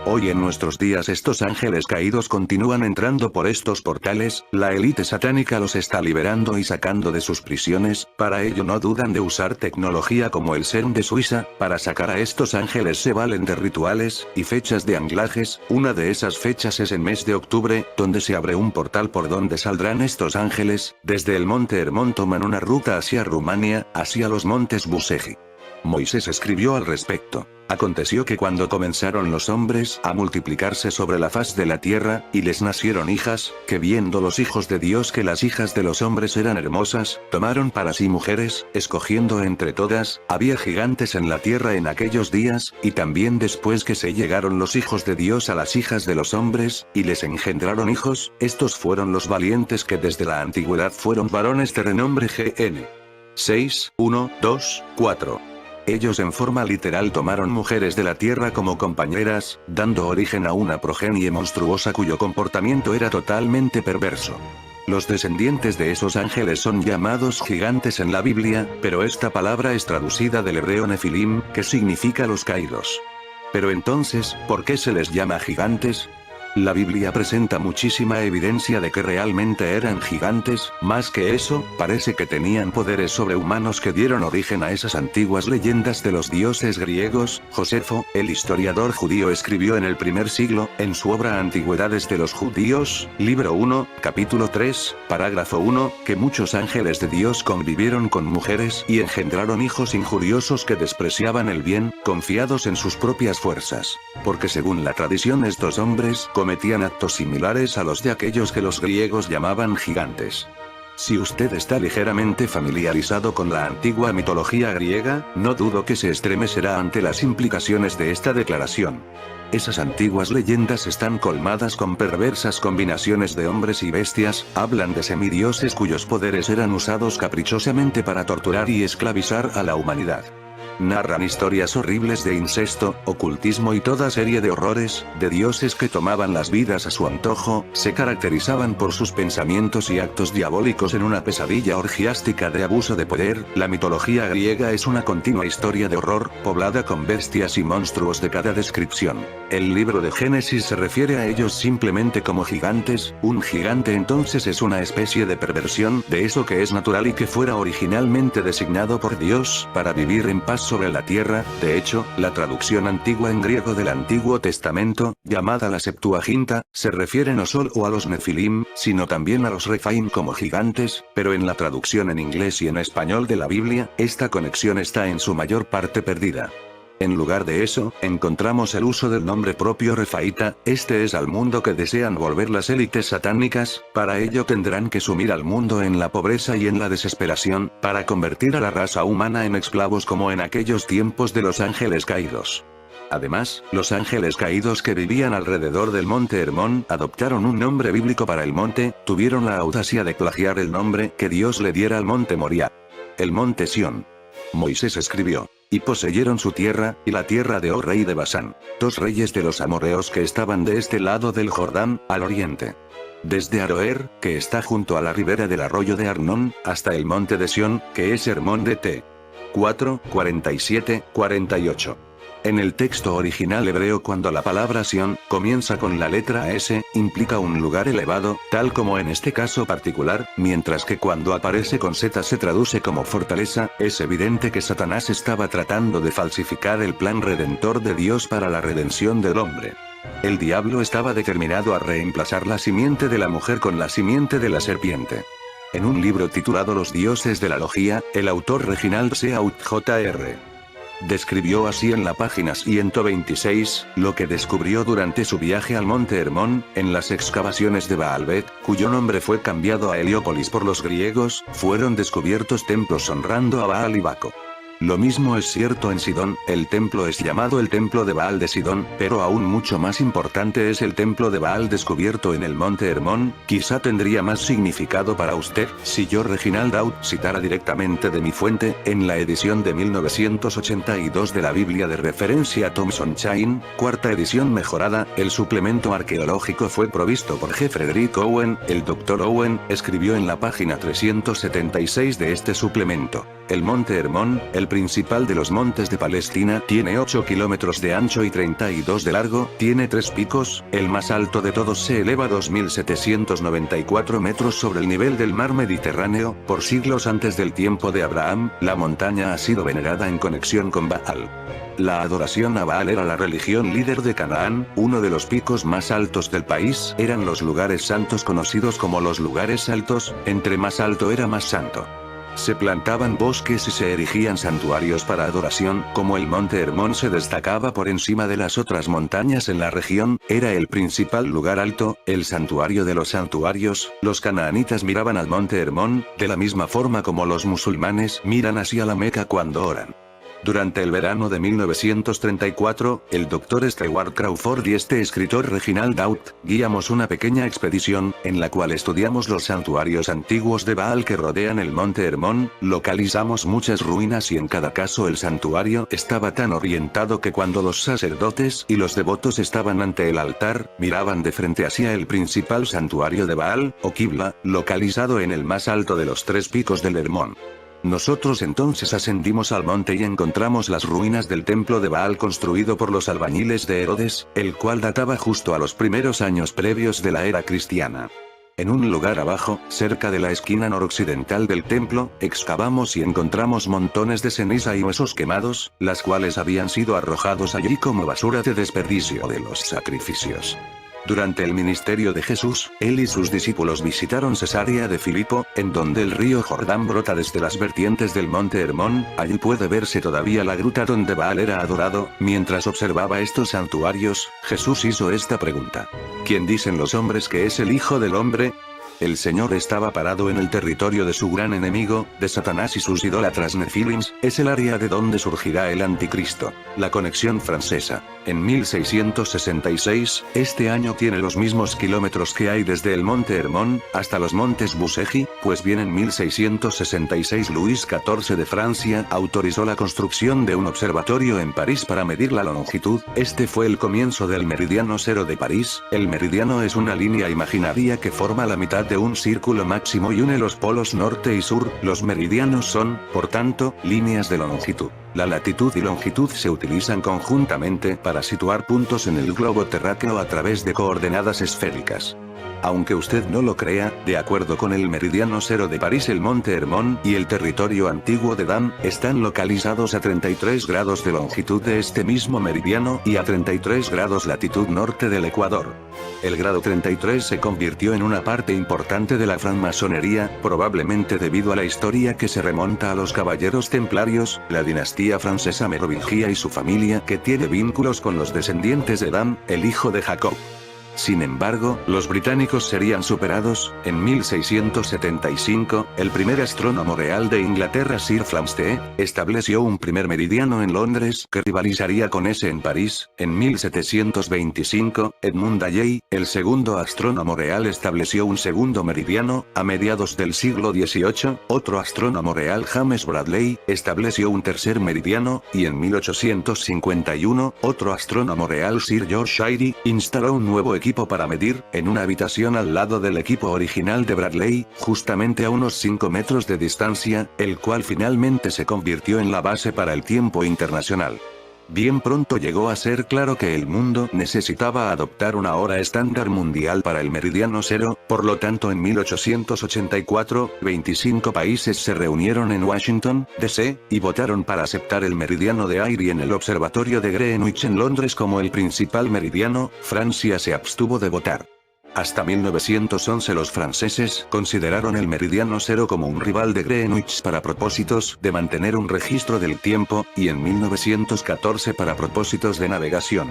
Hoy en nuestros días estos ángeles caídos continúan entrando por estos portales, la élite satánica los está liberando y sacando de sus prisiones. Para ello no dudan de usar tecnología como el CERN de Suiza. Para sacar a estos ángeles se valen de rituales y fechas de anclajes. Una de esas fechas es el mes de octubre, donde se abre un portal por donde saldrán estos ángeles. Desde el monte Hermón toman una ruta hacia Rumania, hacia los montes Buseji. Moisés escribió al respecto. Aconteció que cuando comenzaron los hombres a multiplicarse sobre la faz de la tierra, y les nacieron hijas, que viendo los hijos de Dios que las hijas de los hombres eran hermosas, tomaron para sí mujeres, escogiendo entre todas. Había gigantes en la tierra en aquellos días, y también después que se llegaron los hijos de Dios a las hijas de los hombres, y les engendraron hijos. Estos fueron los valientes que desde la antigüedad fueron varones de renombre. GN 6, 1, 2, 4. Ellos en forma literal tomaron mujeres de la tierra como compañeras, dando origen a una progenie monstruosa cuyo comportamiento era totalmente perverso. Los descendientes de esos ángeles son llamados gigantes en la Biblia, pero esta palabra es traducida del hebreo nefilim, que significa los caídos. Pero entonces, ¿por qué se les llama gigantes? La Biblia presenta muchísima evidencia de que realmente eran gigantes. Más que eso, parece que tenían poderes sobrehumanos que dieron origen a esas antiguas leyendas de los dioses griegos. Josefo, el historiador judío, escribió en el primer siglo, en su obra Antigüedades de los Judíos, libro 1, capítulo 3, parágrafo 1, que muchos ángeles de Dios convivieron con mujeres y engendraron hijos injuriosos que despreciaban el bien, confiados en sus propias fuerzas. Porque según la tradición estos hombres cometían actos similares a los de aquellos que los griegos llamaban gigantes. Si usted está ligeramente familiarizado con la antigua mitología griega, no dudo que se estremecerá ante las implicaciones de esta declaración. Esas antiguas leyendas están colmadas con perversas combinaciones de hombres y bestias. Hablan de semidioses cuyos poderes eran usados caprichosamente para torturar y esclavizar a la humanidad. Narran historias horribles de incesto, ocultismo y toda serie de horrores, de dioses que tomaban las vidas a su antojo. Se caracterizaban por sus pensamientos y actos diabólicos en una pesadilla orgiástica de abuso de poder. La mitología griega es una continua historia de horror, poblada con bestias y monstruos de cada descripción. El libro de Génesis se refiere a ellos simplemente como gigantes. Un gigante entonces es una especie de perversión de eso que es natural y que fuera originalmente designado por Dios para vivir en paz sobre la tierra. De hecho, la traducción antigua en griego del Antiguo Testamento, llamada la Septuaginta, se refiere no solo a los Nefilim, sino también a los Rephaim como gigantes, pero en la traducción en inglés y en español de la Biblia, esta conexión está en su mayor parte perdida. En lugar de eso, encontramos el uso del nombre propio Refaíta. Este es al mundo que desean volver las élites satánicas. Para ello tendrán que sumir al mundo en la pobreza y en la desesperación, para convertir a la raza humana en esclavos como en aquellos tiempos de los ángeles caídos. Además, los ángeles caídos que vivían alrededor del monte Hermón adoptaron un nombre bíblico para el monte. Tuvieron la audacia de plagiar el nombre que Dios le diera al monte Moriah, el monte Sión. Moisés escribió: y poseyeron su tierra, y la tierra de Og rey de Basán, dos reyes de los amorreos que estaban de este lado del Jordán, al oriente. Desde Aroer, que está junto a la ribera del arroyo de Arnón, hasta el monte de Sión, que es Hermón de T. 4, 47, 48. En el texto original hebreo, cuando la palabra Sión comienza con la letra S, implica un lugar elevado, tal como en este caso particular, mientras que cuando aparece con Z se traduce como fortaleza. Es evidente que Satanás estaba tratando de falsificar el plan redentor de Dios para la redención del hombre. El diablo estaba determinado a reemplazar la simiente de la mujer con la simiente de la serpiente. En un libro titulado Los dioses de la logía, el autor Reginald Seaut Jr. describió así en la página 126, lo que descubrió durante su viaje al monte Hermón. En las excavaciones de Baalbek, cuyo nombre fue cambiado a Heliópolis por los griegos, fueron descubiertos templos honrando a Baal y Baco. Lo mismo es cierto en Sidón, el templo es llamado el templo de Baal de Sidón, pero aún mucho más importante es el templo de Baal descubierto en el monte Hermón. Quizá tendría más significado para usted, si yo Reginald Out citara directamente de mi fuente, en la edición de 1982 de la Biblia de referencia Thomson Chain, cuarta edición mejorada. El suplemento arqueológico fue provisto por G. Frederick Owen. El Dr. Owen escribió en la página 376 de este suplemento: el monte Hermón, el principal de los montes de Palestina, tiene 8 kilómetros de ancho y 32 de largo, tiene 3 picos, el más alto de todos se eleva a 2.794 metros sobre el nivel del mar Mediterráneo. Por siglos antes del tiempo de Abraham, la montaña ha sido venerada en conexión con Baal. La adoración a Baal era la religión líder de Canaán. Uno de los picos más altos del país eran los lugares santos conocidos como los lugares altos. Entre más alto era más santo. Se plantaban bosques y se erigían santuarios para adoración. Como el monte Hermón se destacaba por encima de las otras montañas en la región, era el principal lugar alto, el santuario de los santuarios. Los canaanitas miraban al monte Hermón, de la misma forma como los musulmanes miran hacia la Meca cuando oran. Durante el verano de 1934, el Dr. Stewart Crawford y este escritor Reginald Out, guiamos una pequeña expedición, en la cual estudiamos los santuarios antiguos de Baal que rodean el monte Hermón. Localizamos muchas ruinas y en cada caso el santuario estaba tan orientado que cuando los sacerdotes y los devotos estaban ante el altar, miraban de frente hacia el principal santuario de Baal, o Qibla, localizado en el más alto de los 3 picos del Hermón. Nosotros entonces ascendimos al monte y encontramos las ruinas del templo de Baal construido por los albañiles de Herodes, el cual databa justo a los primeros años previos de la era cristiana. En un lugar abajo, cerca de la esquina noroccidental del templo, excavamos y encontramos montones de ceniza y huesos quemados, las cuales habían sido arrojados allí como basura de desperdicio de los sacrificios. Durante el ministerio de Jesús, él y sus discípulos visitaron Cesarea de Filipo, en donde el río Jordán brota desde las vertientes del monte Hermón. Allí puede verse todavía la gruta donde Baal era adorado. Mientras observaba estos santuarios, Jesús hizo esta pregunta: ¿quién dicen los hombres que es el Hijo del Hombre? El Señor estaba parado en el territorio de su gran enemigo, de Satanás y sus idólatras nefilims. Es el área de donde surgirá el anticristo. La conexión francesa. En 1666, este año tiene los mismos kilómetros que hay desde el monte Hermón hasta los montes Boussegi. Pues bien, en 1666 Luis XIV de Francia autorizó la construcción de un observatorio en París para medir la longitud. Este fue el comienzo del meridiano cero de París. El meridiano es una línea imaginaria que forma la mitad de un círculo máximo y une los polos norte y sur. Los meridianos son, por tanto, líneas de longitud. La latitud y longitud se utilizan conjuntamente para situar puntos en el globo terráqueo a través de coordenadas esféricas. Aunque usted no lo crea, de acuerdo con el meridiano cero de París, el monte Hermón y el territorio antiguo de Dan están localizados a 33 grados de longitud de este mismo meridiano y a 33 grados latitud norte del Ecuador. El grado 33 se convirtió en una parte importante de la francmasonería, probablemente debido a la historia que se remonta a los caballeros templarios, la dinastía francesa merovingia y su familia, que tiene vínculos con los descendientes de Dan, el hijo de Jacob. Sin embargo, los británicos serían superados. En 1675, el primer astrónomo real de Inglaterra, Sir Flamsteed, estableció un primer meridiano en Londres que rivalizaría con ese en París. En 1725, Edmund Halley, el segundo astrónomo real, estableció un segundo meridiano. A mediados del siglo XVIII, otro astrónomo real, James Bradley, estableció un tercer meridiano, y en 1851, otro astrónomo real, Sir George Airy, instaló un nuevo equipo para medir, en una habitación al lado del equipo original de Bradley, justamente a unos 5 metros de distancia, el cual finalmente se convirtió en la base para el tiempo internacional. Bien pronto llegó a ser claro que el mundo necesitaba adoptar una hora estándar mundial para el meridiano cero. Por lo tanto, en 1884, 25 países se reunieron en Washington, D.C., y votaron para aceptar el meridiano de Airy en el observatorio de Greenwich en Londres como el principal meridiano. Francia se abstuvo de votar. Hasta 1911 los franceses consideraron el meridiano cero como un rival de Greenwich para propósitos de mantener un registro del tiempo, y en 1914 para propósitos de navegación.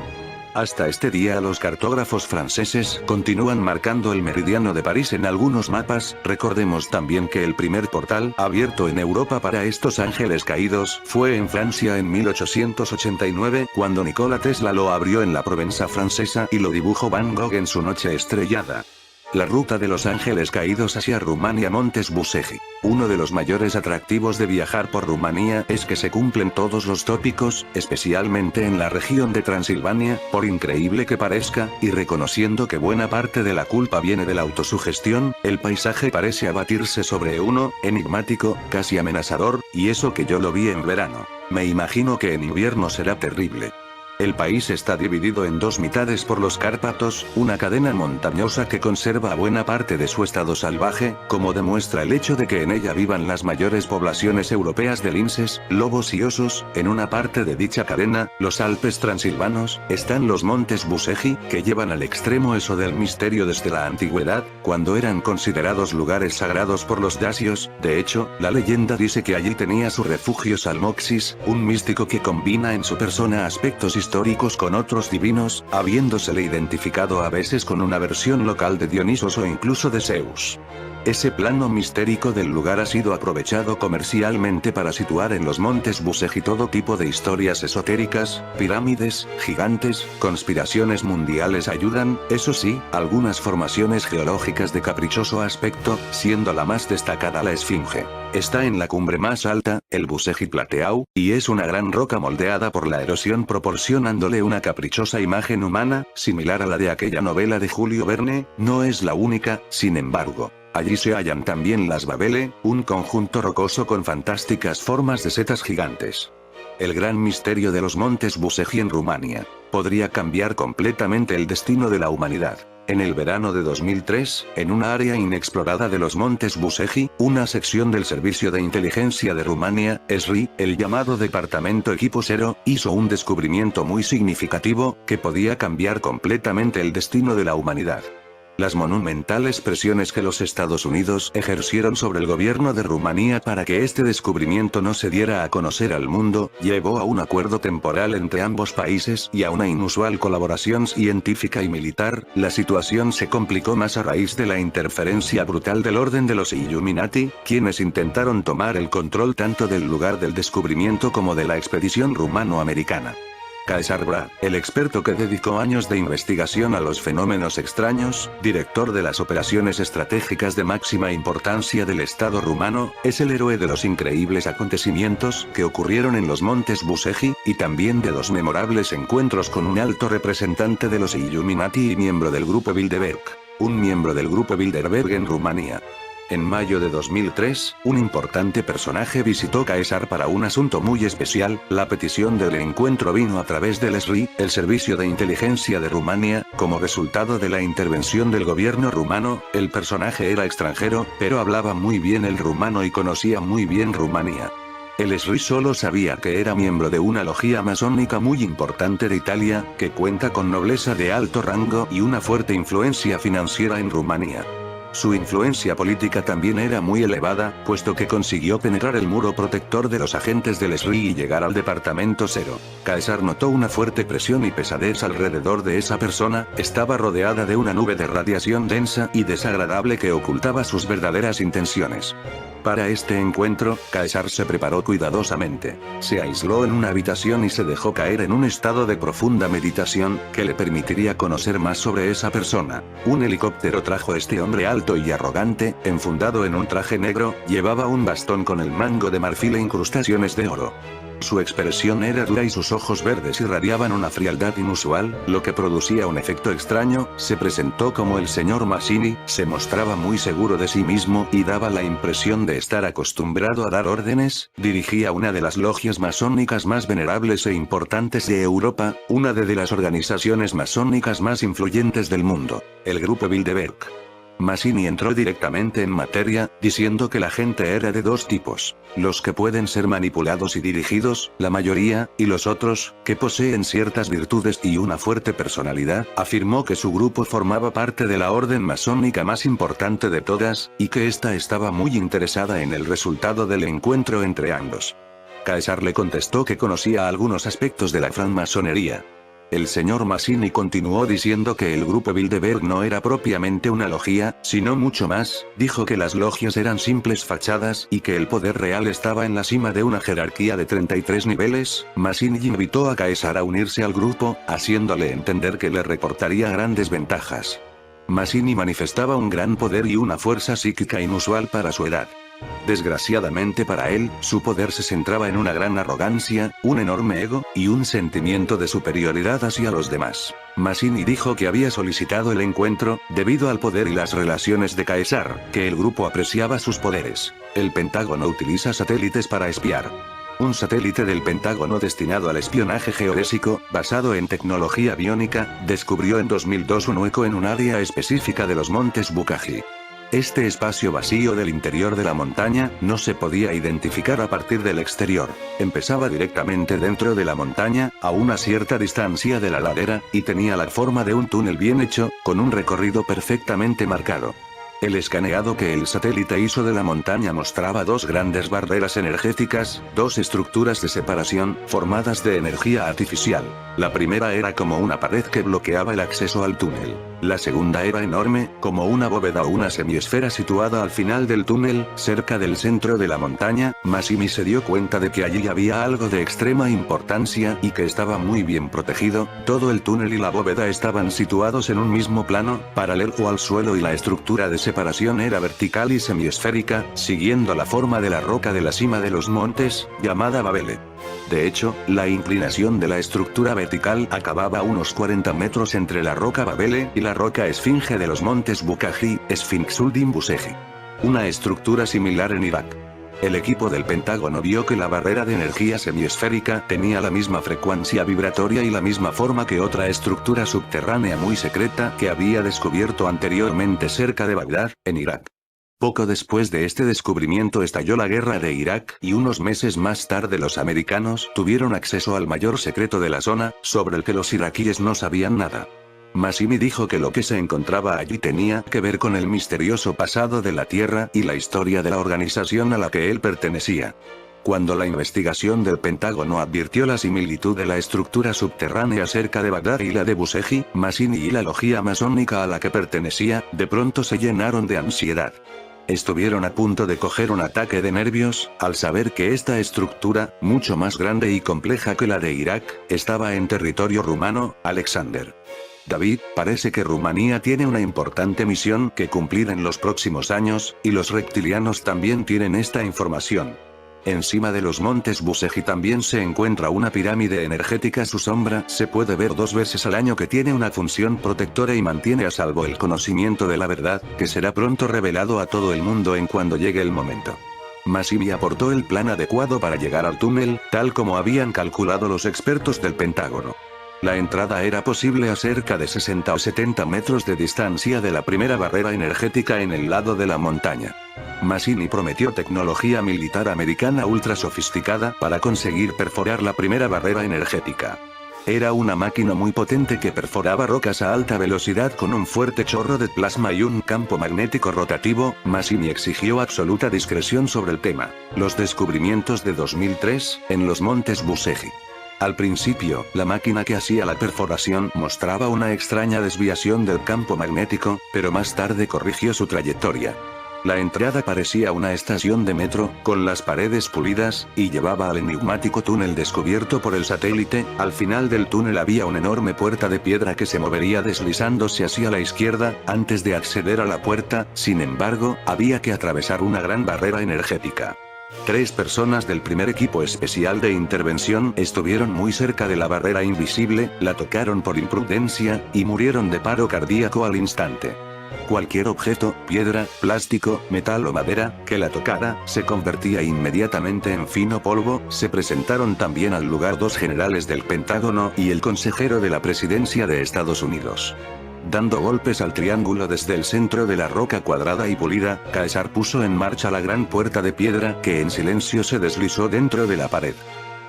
Hasta este día los cartógrafos franceses continúan marcando el meridiano de París en algunos mapas. Recordemos también que el primer portal abierto en Europa para estos ángeles caídos fue en Francia en 1889, cuando Nikola Tesla lo abrió en la Provenza francesa y lo dibujó Van Gogh en su Noche estrellada. La ruta de los ángeles caídos hacia Rumania. Montes Busegi. Uno de los mayores atractivos de viajar por Rumanía es que se cumplen todos los tópicos, especialmente en la región de Transilvania, por increíble que parezca, y reconociendo que buena parte de la culpa viene de la autosugestión, el paisaje parece abatirse sobre uno, enigmático, casi amenazador, y eso que yo lo vi en verano. Me imagino que en invierno será terrible. El país está dividido en dos mitades por los Cárpatos, una cadena montañosa que conserva buena parte de su estado salvaje, como demuestra el hecho de que en ella vivan las mayores poblaciones europeas de linces, lobos y osos. En una parte de dicha cadena, los Alpes transilvanos, están los montes Busegi, que llevan al extremo eso del misterio desde la antigüedad, cuando eran considerados lugares sagrados por los dacios. De hecho, la leyenda dice que allí tenía su refugio Salmoxis, un místico que combina en su persona aspectos históricos con otros divinos, habiéndosele identificado a veces con una versión local de Dionisos o incluso de Zeus. Ese plano mistérico del lugar ha sido aprovechado comercialmente para situar en los montes Busegi todo tipo de historias esotéricas, pirámides, gigantes, conspiraciones mundiales ayudan, eso sí, algunas formaciones geológicas de caprichoso aspecto, siendo la más destacada la Esfinge. Está en la cumbre más alta, el Busegi Plateau, y es una gran roca moldeada por la erosión proporcionándole una caprichosa imagen humana, similar a la de aquella novela de Julio Verne. No es la única, sin embargo. Allí se hallan también las Babele, un conjunto rocoso con fantásticas formas de setas gigantes. El gran misterio de los montes Busegi en Rumania podría cambiar completamente el destino de la humanidad. En el verano de 2003, en una área inexplorada de los montes Busegi, una sección del Servicio de Inteligencia de Rumania, SRI, el llamado Departamento Equipo Cero, hizo un descubrimiento muy significativo, que podía cambiar completamente el destino de la humanidad. Las monumentales presiones que los Estados Unidos ejercieron sobre el gobierno de Rumanía para que este descubrimiento no se diera a conocer al mundo, llevó a un acuerdo temporal entre ambos países y a una inusual colaboración científica y militar. La situación se complicó más a raíz de la interferencia brutal del orden de los Illuminati, quienes intentaron tomar el control tanto del lugar del descubrimiento como de la expedición rumano-americana. Kaesar Bra, el experto que dedicó años de investigación a los fenómenos extraños, director de las operaciones estratégicas de máxima importancia del Estado rumano, es el héroe de los increíbles acontecimientos que ocurrieron en los montes Busegi, y también de dos memorables encuentros con un alto representante de los Illuminati y miembro del grupo Bilderberg. Un miembro del grupo Bilderberg en Rumanía. En mayo de 2003, un importante personaje visitó Kaesar para un asunto muy especial. La petición del encuentro vino a través del SRI, el Servicio de Inteligencia de Rumania. Como resultado de la intervención del gobierno rumano, el personaje era extranjero, pero hablaba muy bien el rumano y conocía muy bien Rumanía. El SRI solo sabía que era miembro de una logia masónica muy importante de Italia, que cuenta con nobleza de alto rango y una fuerte influencia financiera en Rumanía. Su influencia política también era muy elevada, puesto que consiguió penetrar el muro protector de los agentes del SRI y llegar al Departamento Cero. Kaesar notó una fuerte presión y pesadez alrededor de esa persona, estaba rodeada de una nube de radiación densa y desagradable que ocultaba sus verdaderas intenciones. Para este encuentro, Kaesar se preparó cuidadosamente. Se aisló en una habitación y se dejó caer en un estado de profunda meditación, que le permitiría conocer más sobre esa persona. Un helicóptero trajo a este hombre alto y arrogante, enfundado en un traje negro, llevaba un bastón con el mango de marfil e incrustaciones de oro. Su expresión era dura y sus ojos verdes irradiaban una frialdad inusual, lo que producía un efecto extraño. Se presentó como el señor Mazzini, se mostraba muy seguro de sí mismo y daba la impresión de estar acostumbrado a dar órdenes. Dirigía una de las logias masónicas más venerables e importantes de Europa, una de las organizaciones masónicas más influyentes del mundo, el Grupo Bilderberg. Mazzini entró directamente en materia, diciendo que la gente era de dos tipos: los que pueden ser manipulados y dirigidos, la mayoría, y los otros, que poseen ciertas virtudes y una fuerte personalidad. Afirmó que su grupo formaba parte de la orden masónica más importante de todas, y que ésta estaba muy interesada en el resultado del encuentro entre ambos. Kaesar le contestó que conocía algunos aspectos de la francmasonería. El señor Mazzini continuó diciendo que el grupo Bilderberg no era propiamente una logia, sino mucho más, dijo que las logias eran simples fachadas y que el poder real estaba en la cima de una jerarquía de 33 niveles. Mazzini invitó a Caesar a unirse al grupo, haciéndole entender que le reportaría grandes ventajas. Mazzini manifestaba un gran poder y una fuerza psíquica inusual para su edad. Desgraciadamente para él, su poder se centraba en una gran arrogancia, un enorme ego, y un sentimiento de superioridad hacia los demás. Mazzini dijo que había solicitado el encuentro, debido al poder y las relaciones de Caesar, que el grupo apreciaba sus poderes. El Pentágono utiliza satélites para espiar. Un satélite del Pentágono destinado al espionaje geodésico, basado en tecnología biónica, descubrió en 2002 un hueco en un área específica de los montes Bukaki. Este espacio vacío del interior de la montaña, no se podía identificar a partir del exterior. Empezaba directamente dentro de la montaña, a una cierta distancia de la ladera, y tenía la forma de un túnel bien hecho, con un recorrido perfectamente marcado. El escaneado que el satélite hizo de la montaña mostraba dos grandes barreras energéticas, dos estructuras de separación, formadas de energía artificial. La primera era como una pared que bloqueaba el acceso al túnel. La segunda era enorme, como una bóveda o una semiesfera situada al final del túnel, cerca del centro de la montaña. Mazzini se dio cuenta de que allí había algo de extrema importancia y que estaba muy bien protegido. Todo el túnel y la bóveda estaban situados en un mismo plano, paralelo al suelo, y la estructura de separación era vertical y semiesférica, siguiendo la forma de la roca de la cima de los montes, llamada Babele. De hecho, la inclinación de la estructura vertical acababa a unos 40 metros entre la roca Babele y la roca esfinge de los montes Bukaki, Sphinxuddin Busegi. Una estructura similar en Irak. El equipo del Pentágono vio que la barrera de energía semiesférica tenía la misma frecuencia vibratoria y la misma forma que otra estructura subterránea muy secreta que había descubierto anteriormente cerca de Bagdad, en Irak. Poco después de este descubrimiento estalló la guerra de Irak y unos meses más tarde los americanos tuvieron acceso al mayor secreto de la zona, sobre el que los iraquíes no sabían nada. Mazzini dijo que lo que se encontraba allí tenía que ver con el misterioso pasado de la Tierra y la historia de la organización a la que él pertenecía. Cuando la investigación del Pentágono advirtió la similitud de la estructura subterránea cerca de Bagdad y la de Busegi, Mazzini y la logia masónica a la que pertenecía, de pronto se llenaron de ansiedad. Estuvieron a punto de coger un ataque de nervios, al saber que esta estructura, mucho más grande y compleja que la de Irak, estaba en territorio rumano. Alexander David, parece que Rumanía tiene una importante misión que cumplir en los próximos años, y los reptilianos también tienen esta información. Encima de los montes Busegi también se encuentra una pirámide energética. Su sombra se puede ver 2 veces al año, que tiene una función protectora y mantiene a salvo el conocimiento de la verdad, que será pronto revelado a todo el mundo en cuando llegue el momento. Mazzini aportó el plan adecuado para llegar al túnel, tal como habían calculado los expertos del Pentágono. La entrada era posible a cerca de 60 o 70 metros de distancia de la primera barrera energética en el lado de la montaña. Mazzini prometió tecnología militar americana ultra sofisticada para conseguir perforar la primera barrera energética. Era una máquina muy potente que perforaba rocas a alta velocidad con un fuerte chorro de plasma y un campo magnético rotativo. Mazzini exigió absoluta discreción sobre el tema. Los descubrimientos de 2003, en los montes Busegi. Al principio, la máquina que hacía la perforación mostraba una extraña desviación del campo magnético, pero más tarde corrigió su trayectoria. La entrada parecía una estación de metro, con las paredes pulidas, y llevaba al enigmático túnel descubierto por el satélite. Al final del túnel había una enorme puerta de piedra que se movería deslizándose hacia la izquierda. Antes de acceder a la puerta, sin embargo, había que atravesar una gran barrera energética. 3 personas del primer equipo especial de intervención estuvieron muy cerca de la barrera invisible, la tocaron por imprudencia, y murieron de paro cardíaco al instante. Cualquier objeto, piedra, plástico, metal o madera, que la tocara, se convertía inmediatamente en fino polvo. Se presentaron también al lugar 2 generales del Pentágono y el consejero de la presidencia de Estados Unidos. Dando golpes al triángulo desde el centro de la roca cuadrada y pulida, Caesar puso en marcha la gran puerta de piedra que en silencio se deslizó dentro de la pared.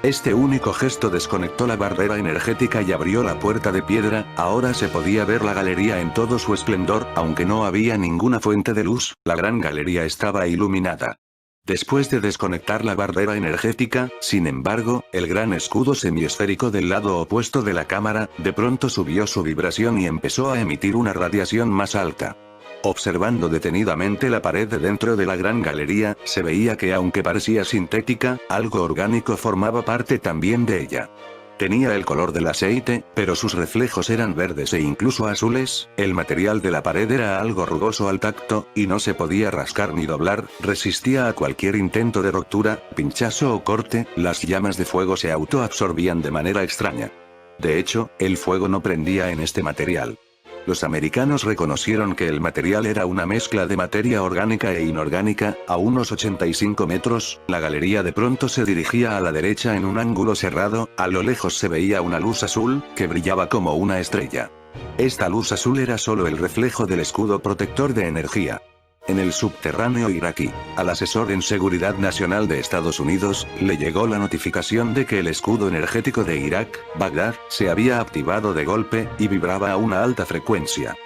Este único gesto desconectó la barrera energética y abrió la puerta de piedra. Ahora se podía ver la galería en todo su esplendor, aunque no había ninguna fuente de luz. La gran galería estaba iluminada. Después de desconectar la barrera energética, sin embargo, el gran escudo semiesférico del lado opuesto de la cámara, de pronto subió su vibración y empezó a emitir una radiación más alta. Observando detenidamente la pared de dentro de la gran galería, se veía que aunque parecía sintética, algo orgánico formaba parte también de ella. Tenía el color del aceite, pero sus reflejos eran verdes e incluso azules, el material de la pared era algo rugoso al tacto, y no se podía rascar ni doblar, resistía a cualquier intento de ruptura, pinchazo o corte, las llamas de fuego se autoabsorbían de manera extraña. De hecho, el fuego no prendía en este material. Los americanos reconocieron que el material era una mezcla de materia orgánica e inorgánica. A unos 85 metros, la galería de pronto se dirigía a la derecha en un ángulo cerrado, a lo lejos se veía una luz azul, que brillaba como una estrella. Esta luz azul era solo el reflejo del escudo protector de energía. En el subterráneo iraquí, al asesor en seguridad nacional de Estados Unidos, le llegó la notificación de que el escudo energético de Irak, Bagdad, se había activado de golpe, y vibraba a una alta frecuencia.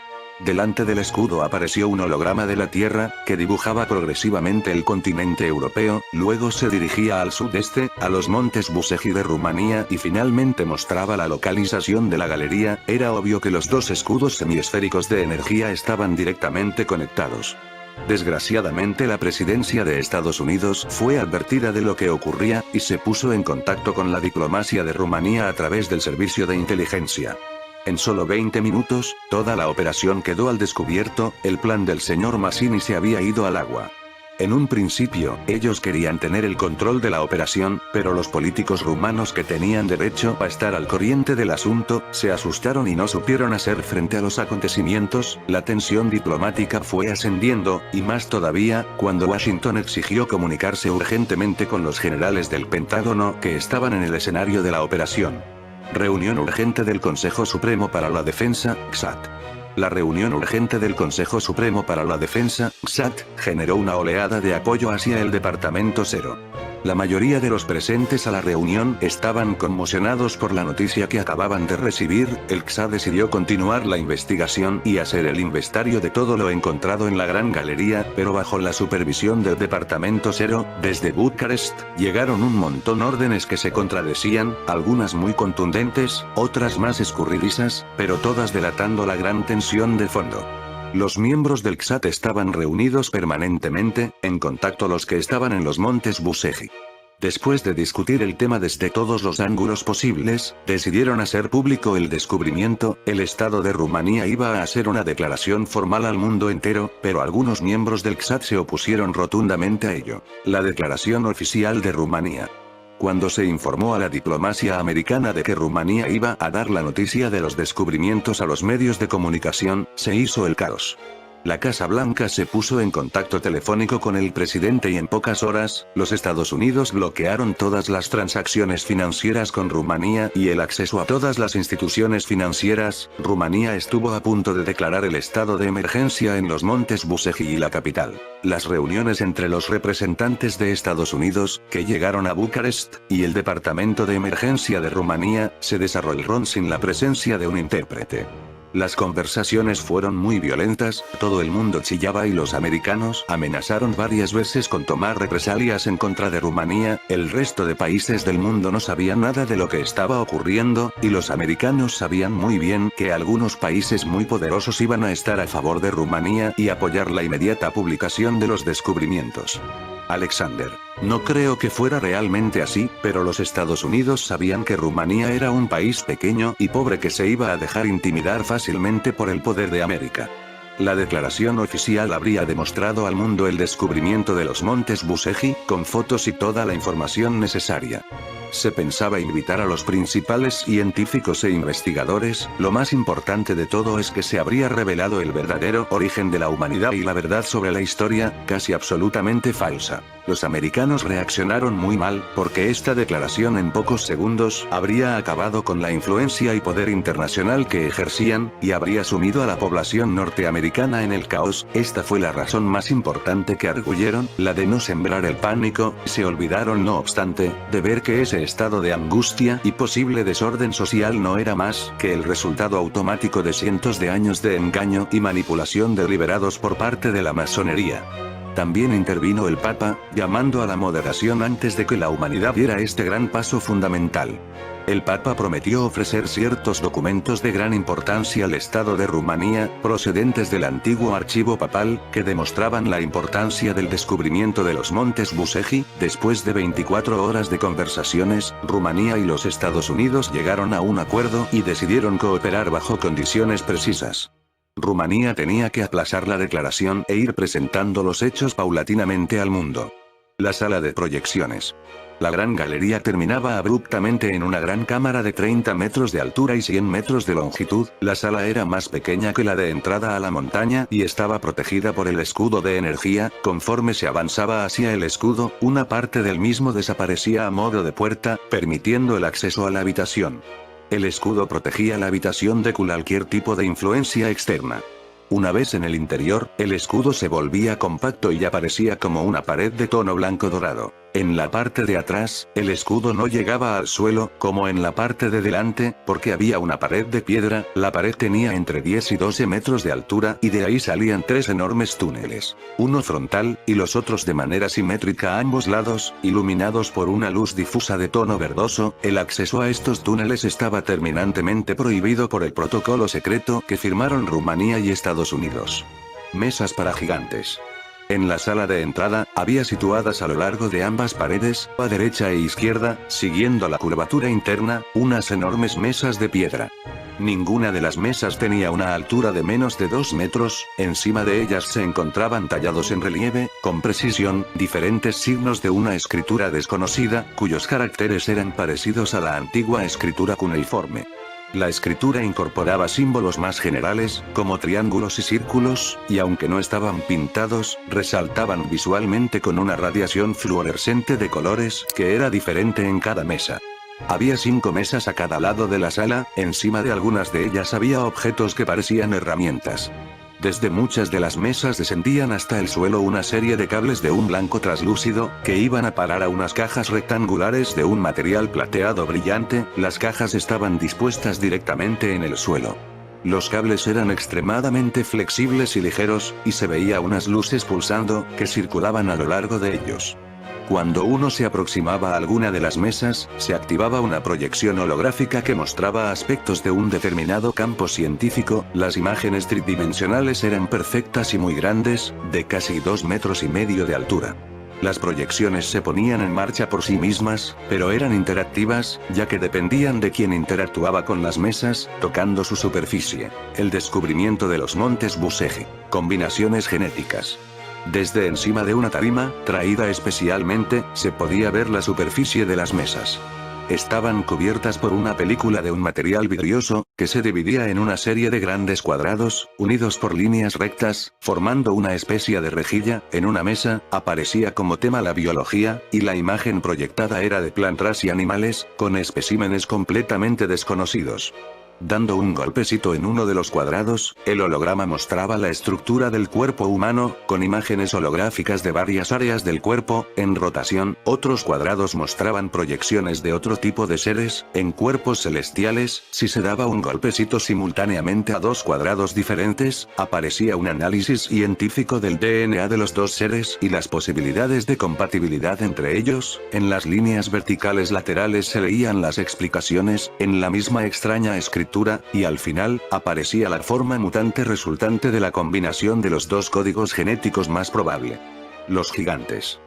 Delante del escudo apareció un holograma de la Tierra, que dibujaba progresivamente el continente europeo, luego se dirigía al sudeste, a los montes Buseji de Rumanía y finalmente mostraba la localización de la galería. Era obvio que los dos escudos semiesféricos de energía estaban directamente conectados. Desgraciadamente la presidencia de Estados Unidos fue advertida de lo que ocurría, y se puso en contacto con la diplomacia de Rumanía a través del servicio de inteligencia. En solo 20 minutos, toda la operación quedó al descubierto, el plan del señor Mazzini se había ido al agua. En un principio, ellos querían tener el control de la operación, pero los políticos rumanos que tenían derecho a estar al corriente del asunto, se asustaron y no supieron hacer frente a los acontecimientos. La tensión diplomática fue ascendiendo, y más todavía, cuando Washington exigió comunicarse urgentemente con los generales del Pentágono que estaban en el escenario de la operación. Reunión urgente del Consejo Supremo para la Defensa, CSAT. La reunión urgente del Consejo Supremo para la Defensa, CSAT, generó una oleada de apoyo hacia el Departamento Cero. La mayoría de los presentes a la reunión estaban conmocionados por la noticia que acababan de recibir. El CSAT decidió continuar la investigación y hacer el inventario de todo lo encontrado en la Gran Galería, pero bajo la supervisión del Departamento Cero. Desde Bucarest, llegaron un montón de órdenes que se contradecían, algunas muy contundentes, otras más escurridizas, pero todas delatando la gran tensión de fondo. Los miembros del CSAT estaban reunidos permanentemente, en contacto los que estaban en los montes Buseji. Después de discutir el tema desde todos los ángulos posibles, decidieron hacer público el descubrimiento. El Estado de Rumanía iba a hacer una declaración formal al mundo entero, pero algunos miembros del CSAT se opusieron rotundamente a ello. La declaración oficial de Rumanía. Cuando se informó a la diplomacia americana de que Rumanía iba a dar la noticia de los descubrimientos a los medios de comunicación, se hizo el caos. La Casa Blanca se puso en contacto telefónico con el presidente y en pocas horas, los Estados Unidos bloquearon todas las transacciones financieras con Rumanía y el acceso a todas las instituciones financieras. Rumanía estuvo a punto de declarar el estado de emergencia en los montes Buseji y la capital. Las reuniones entre los representantes de Estados Unidos, que llegaron a Bucarest, y el Departamento de Emergencia de Rumanía, se desarrollaron sin la presencia de un intérprete. Las conversaciones fueron muy violentas, todo el mundo chillaba y los americanos amenazaron varias veces con tomar represalias en contra de Rumanía. El resto de países del mundo no sabían nada de lo que estaba ocurriendo, y los americanos sabían muy bien que algunos países muy poderosos iban a estar a favor de Rumanía y apoyar la inmediata publicación de los descubrimientos. Alexander. No creo que fuera realmente así, pero los Estados Unidos sabían que Rumanía era un país pequeño y pobre que se iba a dejar intimidar fácilmente por el poder de América. La declaración oficial habría demostrado al mundo el descubrimiento de los montes Buseji, con fotos y toda la información necesaria. Se pensaba invitar a los principales científicos e investigadores. Lo más importante de todo es que se habría revelado el verdadero origen de la humanidad y la verdad sobre la historia, casi absolutamente falsa. Los americanos reaccionaron muy mal, porque esta declaración en pocos segundos habría acabado con la influencia y poder internacional que ejercían, y habría sumido a la población norteamericana en el caos. Esta fue la razón más importante que arguyeron, la de no sembrar el pánico. Se olvidaron no obstante, de ver que ese estado de angustia y posible desorden social no era más que el resultado automático de cientos de años de engaño y manipulación deliberados por parte de la masonería. También intervino el Papa, llamando a la moderación antes de que la humanidad diera este gran paso fundamental. El Papa prometió ofrecer ciertos documentos de gran importancia al Estado de Rumanía, procedentes del antiguo archivo papal, que demostraban la importancia del descubrimiento de los montes Buseji. Después de 24 horas de conversaciones, Rumanía y los Estados Unidos llegaron a un acuerdo y decidieron cooperar bajo condiciones precisas. Rumanía tenía que aplazar la declaración e ir presentando los hechos paulatinamente al mundo. La sala de proyecciones. La gran galería terminaba abruptamente en una gran cámara de 30 metros de altura y 100 metros de longitud. La sala era más pequeña que la de entrada a la montaña y estaba protegida por el escudo de energía. Conforme se avanzaba hacia el escudo, una parte del mismo desaparecía a modo de puerta, permitiendo el acceso a la habitación. El escudo protegía la habitación de cualquier tipo de influencia externa. Una vez en el interior, el escudo se volvía compacto y aparecía como una pared de tono blanco dorado. En la parte de atrás, el escudo no llegaba al suelo, como en la parte de delante, porque había una pared de piedra. La pared tenía entre 10 y 12 metros de altura y de ahí salían 3 enormes túneles. Uno frontal, y los otros de manera simétrica a ambos lados, iluminados por una luz difusa de tono verdoso. El acceso a estos túneles estaba terminantemente prohibido por el protocolo secreto que firmaron Rumanía y Estados Unidos. Mesas para gigantes. En la sala de entrada, había situadas a lo largo de ambas paredes, a derecha e izquierda, siguiendo la curvatura interna, unas enormes mesas de piedra. Ninguna de las mesas tenía una altura de menos de 2 metros, encima de ellas se encontraban tallados en relieve, con precisión, diferentes signos de una escritura desconocida, cuyos caracteres eran parecidos a la antigua escritura cuneiforme. La escritura incorporaba símbolos más generales, como triángulos y círculos, y aunque no estaban pintados, resaltaban visualmente con una radiación fluorescente de colores, que era diferente en cada mesa. Había 5 mesas a cada lado de la sala, encima de algunas de ellas había objetos que parecían herramientas. Desde muchas de las mesas descendían hasta el suelo una serie de cables de un blanco traslúcido, que iban a parar a unas cajas rectangulares de un material plateado brillante. Las cajas estaban dispuestas directamente en el suelo. Los cables eran extremadamente flexibles y ligeros, y se veía unas luces pulsando, que circulaban a lo largo de ellos. Cuando uno se aproximaba a alguna de las mesas, se activaba una proyección holográfica que mostraba aspectos de un determinado campo científico. Las imágenes tridimensionales eran perfectas y muy grandes, de casi 2,5 metros de altura. Las proyecciones se ponían en marcha por sí mismas, pero eran interactivas, ya que dependían de quien interactuaba con las mesas, tocando su superficie. El descubrimiento de los montes Buseji. Combinaciones genéticas. Desde encima de una tarima, traída especialmente, se podía ver la superficie de las mesas. Estaban cubiertas por una película de un material vidrioso, que se dividía en una serie de grandes cuadrados, unidos por líneas rectas, formando una especie de rejilla. En una mesa, aparecía como tema la biología, y la imagen proyectada era de plantas y animales, con especímenes completamente desconocidos. Dando un golpecito en uno de los cuadrados, el holograma mostraba la estructura del cuerpo humano, con imágenes holográficas de varias áreas del cuerpo, en rotación. Otros cuadrados mostraban proyecciones de otro tipo de seres, en cuerpos celestiales. Si se daba un golpecito simultáneamente a 2 cuadrados diferentes, aparecía un análisis científico del DNA de los 2 seres y las posibilidades de compatibilidad entre ellos. En las líneas verticales laterales se leían las explicaciones, en la misma extraña escritura, y al final, aparecía la forma mutante resultante de la combinación de los 2 códigos genéticos más probable. Los gigantes.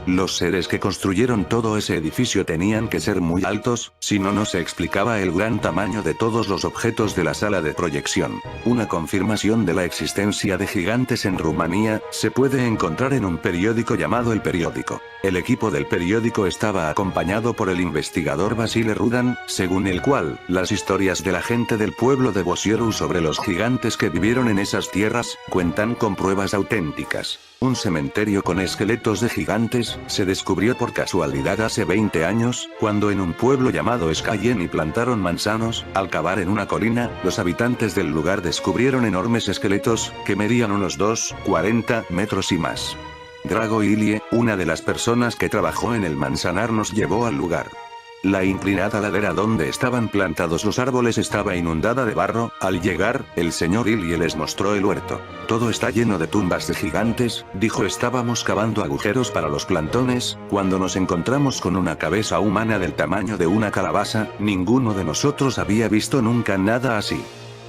Los seres que construyeron todo ese edificio tenían que ser muy altos, si no, no se explicaba el gran tamaño de todos los objetos de la sala de proyección. Una confirmación de la existencia de gigantes en Rumanía se puede encontrar en un periódico llamado El Periódico. El equipo del periódico estaba acompañado por el investigador Vasile Rudan, según el cual, las historias de la gente del pueblo de Bosioru sobre los gigantes que vivieron en esas tierras, cuentan con pruebas auténticas. Un cementerio con esqueletos de gigantes, se descubrió por casualidad hace 20 años, cuando en un pueblo llamado Skayeni plantaron manzanos. Al cavar en una colina, los habitantes del lugar descubrieron enormes esqueletos, que medían unos 2,40 metros y más. Drago Ilie, una de las personas que trabajó en el manzanar, nos llevó al lugar. La inclinada ladera donde estaban plantados los árboles estaba inundada de barro. Al llegar, el señor Ilya les mostró el huerto. Todo está lleno de tumbas de gigantes, dijo. Estábamos cavando agujeros para los plantones, cuando nos encontramos con una cabeza humana del tamaño de una calabaza. Ninguno de nosotros había visto nunca nada así.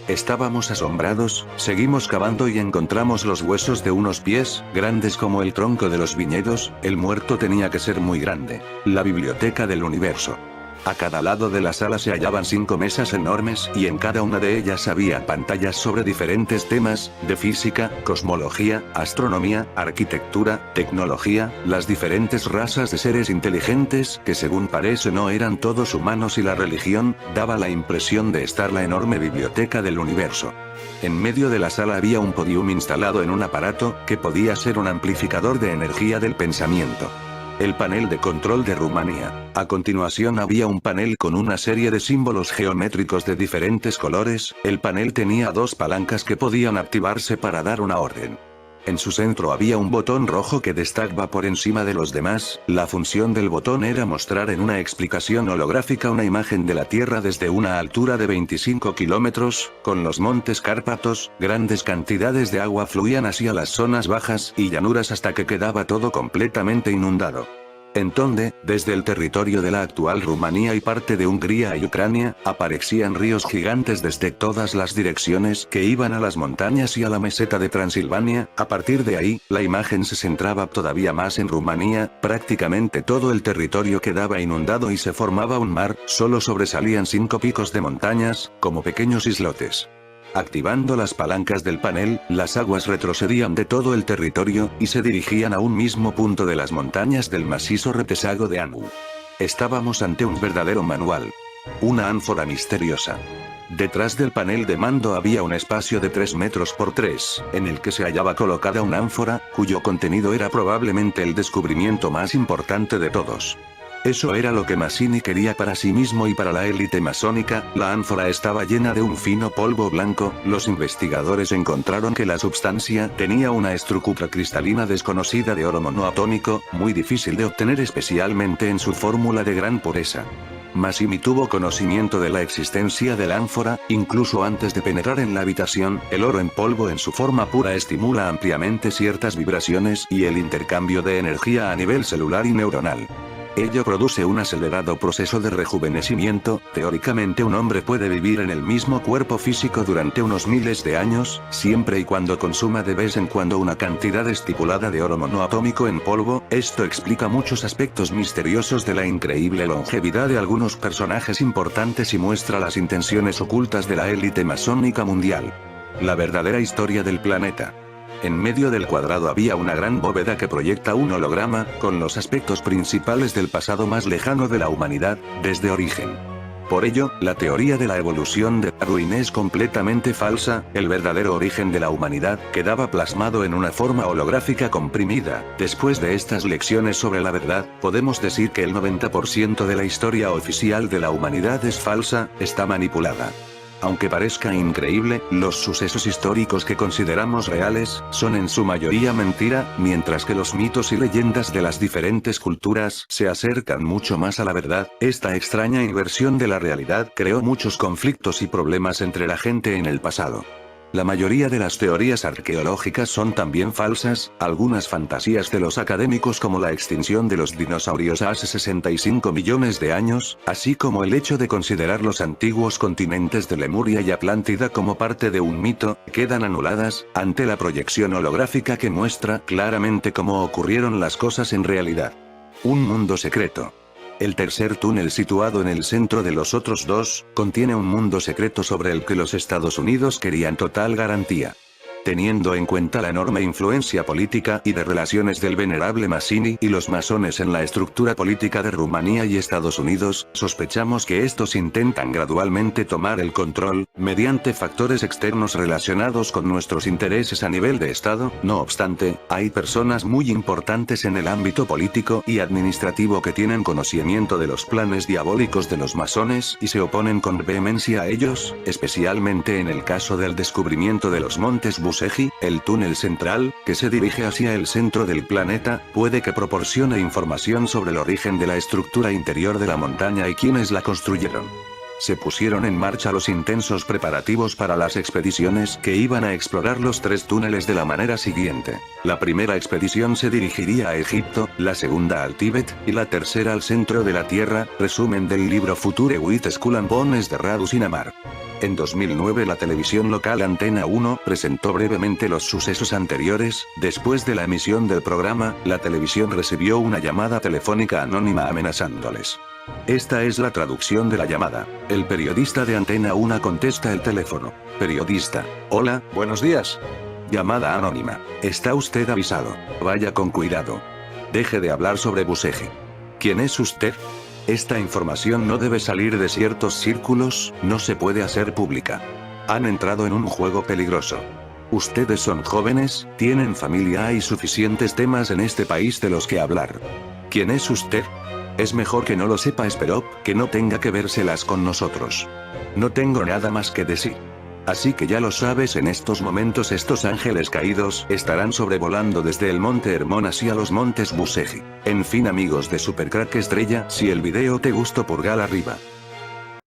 Estábamos asombrados, seguimos cavando y encontramos los huesos de unos pies, grandes como el tronco de los viñedos. El muerto tenía que ser muy grande. La biblioteca del universo. A cada lado de la sala se hallaban 5 mesas enormes y en cada una de ellas había pantallas sobre diferentes temas, de física, cosmología, astronomía, arquitectura, tecnología, las diferentes razas de seres inteligentes que según parece no eran todos humanos y la religión. Daba la impresión de estar la enorme biblioteca del universo. En medio de la sala había un podium instalado en un aparato que podía ser un amplificador de energía del pensamiento. El panel de control de Rumanía. A continuación había un panel con una serie de símbolos geométricos de diferentes colores. El panel tenía 2 palancas que podían activarse para dar una orden. En su centro había un botón rojo que destacaba por encima de los demás. La función del botón era mostrar en una explicación holográfica una imagen de la Tierra desde una altura de 25 kilómetros, con los montes Cárpatos. Grandes cantidades de agua fluían hacia las zonas bajas y llanuras hasta que quedaba todo completamente inundado. En donde, desde el territorio de la actual Rumanía y parte de Hungría y Ucrania, aparecían ríos gigantes desde todas las direcciones que iban a las montañas y a la meseta de Transilvania. A partir de ahí, la imagen se centraba todavía más en Rumanía. Prácticamente todo el territorio quedaba inundado y se formaba un mar. Solo sobresalían 5 picos de montañas, como pequeños islotes. Activando las palancas del panel, las aguas retrocedían de todo el territorio, y se dirigían a un mismo punto de las montañas del macizo retesago de Anu. Estábamos ante un verdadero manual. Una ánfora misteriosa. Detrás del panel de mando había un espacio de 3 metros por 3, en el que se hallaba colocada una ánfora, cuyo contenido era probablemente el descubrimiento más importante de todos. Eso era lo que Mazzini quería para sí mismo y para la élite masónica. La ánfora estaba llena de un fino polvo blanco. Los investigadores encontraron que la sustancia tenía una estructura cristalina desconocida de oro monoatómico, muy difícil de obtener especialmente en su fórmula de gran pureza. Mazzini tuvo conocimiento de la existencia de la ánfora, incluso antes de penetrar en la habitación. El oro en polvo en su forma pura estimula ampliamente ciertas vibraciones y el intercambio de energía a nivel celular y neuronal. Ello produce un acelerado proceso de rejuvenecimiento. Teóricamente un hombre puede vivir en el mismo cuerpo físico durante unos miles de años, siempre y cuando consuma de vez en cuando una cantidad estipulada de oro monoatómico en polvo. Esto explica muchos aspectos misteriosos de la increíble longevidad de algunos personajes importantes y muestra las intenciones ocultas de la élite masónica mundial. La verdadera historia del planeta. En medio del cuadrado había una gran bóveda que proyecta un holograma, con los aspectos principales del pasado más lejano de la humanidad, desde origen. Por ello, la teoría de la evolución de Darwin es completamente falsa. El verdadero origen de la humanidad quedaba plasmado en una forma holográfica comprimida. Después de estas lecciones sobre la verdad, podemos decir que el 90% de la historia oficial de la humanidad es falsa, está manipulada. Aunque parezca increíble, los sucesos históricos que consideramos reales, son en su mayoría mentira, mientras que los mitos y leyendas de las diferentes culturas se acercan mucho más a la verdad. Esta extraña inversión de la realidad creó muchos conflictos y problemas entre la gente en el pasado. La mayoría de las teorías arqueológicas son también falsas. Algunas fantasías de los académicos como la extinción de los dinosaurios hace 65 millones de años, así como el hecho de considerar los antiguos continentes de Lemuria y Atlántida como parte de un mito, quedan anuladas ante la proyección holográfica que muestra claramente cómo ocurrieron las cosas en realidad. Un mundo secreto. El tercer túnel, situado en el centro de los otros dos, contiene un mundo secreto sobre el que los Estados Unidos querían total garantía. Teniendo en cuenta la enorme influencia política y de relaciones del venerable Mazzini y los masones en la estructura política de Rumanía y Estados Unidos, sospechamos que estos intentan gradualmente tomar el control, mediante factores externos relacionados con nuestros intereses a nivel de Estado. No obstante, hay personas muy importantes en el ámbito político y administrativo que tienen conocimiento de los planes diabólicos de los masones y se oponen con vehemencia a ellos, especialmente en el caso del descubrimiento de los montes Bus Buseji, el túnel central, que se dirige hacia el centro del planeta, puede que proporcione información sobre el origen de la estructura interior de la montaña y quienes la construyeron. Se pusieron en marcha los intensos preparativos para las expediciones que iban a explorar los 3 túneles de la manera siguiente. La primera expedición se dirigiría a Egipto, la segunda al Tíbet, y la tercera al centro de la Tierra, resumen del libro Future with Skull and Bones de Radu Sinamar. En 2009 la televisión local Antena 1 presentó brevemente los sucesos anteriores. Después de la emisión del programa, la televisión recibió una llamada telefónica anónima amenazándoles. Esta es la traducción de la llamada. El periodista de Antena 1 contesta el teléfono. Periodista. Hola, buenos días. Llamada anónima. Está usted avisado. Vaya con cuidado. Deje de hablar sobre Buseji. ¿Quién es usted? Esta información no debe salir de ciertos círculos, no se puede hacer pública. Han entrado en un juego peligroso. Ustedes son jóvenes, tienen familia, hay suficientes temas en este país de los que hablar. ¿Quién es usted? Es mejor que no lo sepa, espero que no tenga que vérselas con nosotros. No tengo nada más que decir. Así que ya lo sabes, en estos momentos estos ángeles caídos estarán sobrevolando desde el monte Hermón hacia los montes Buseji. En fin, amigos de Supercrack Estrella, si el video te gustó, pulgar arriba.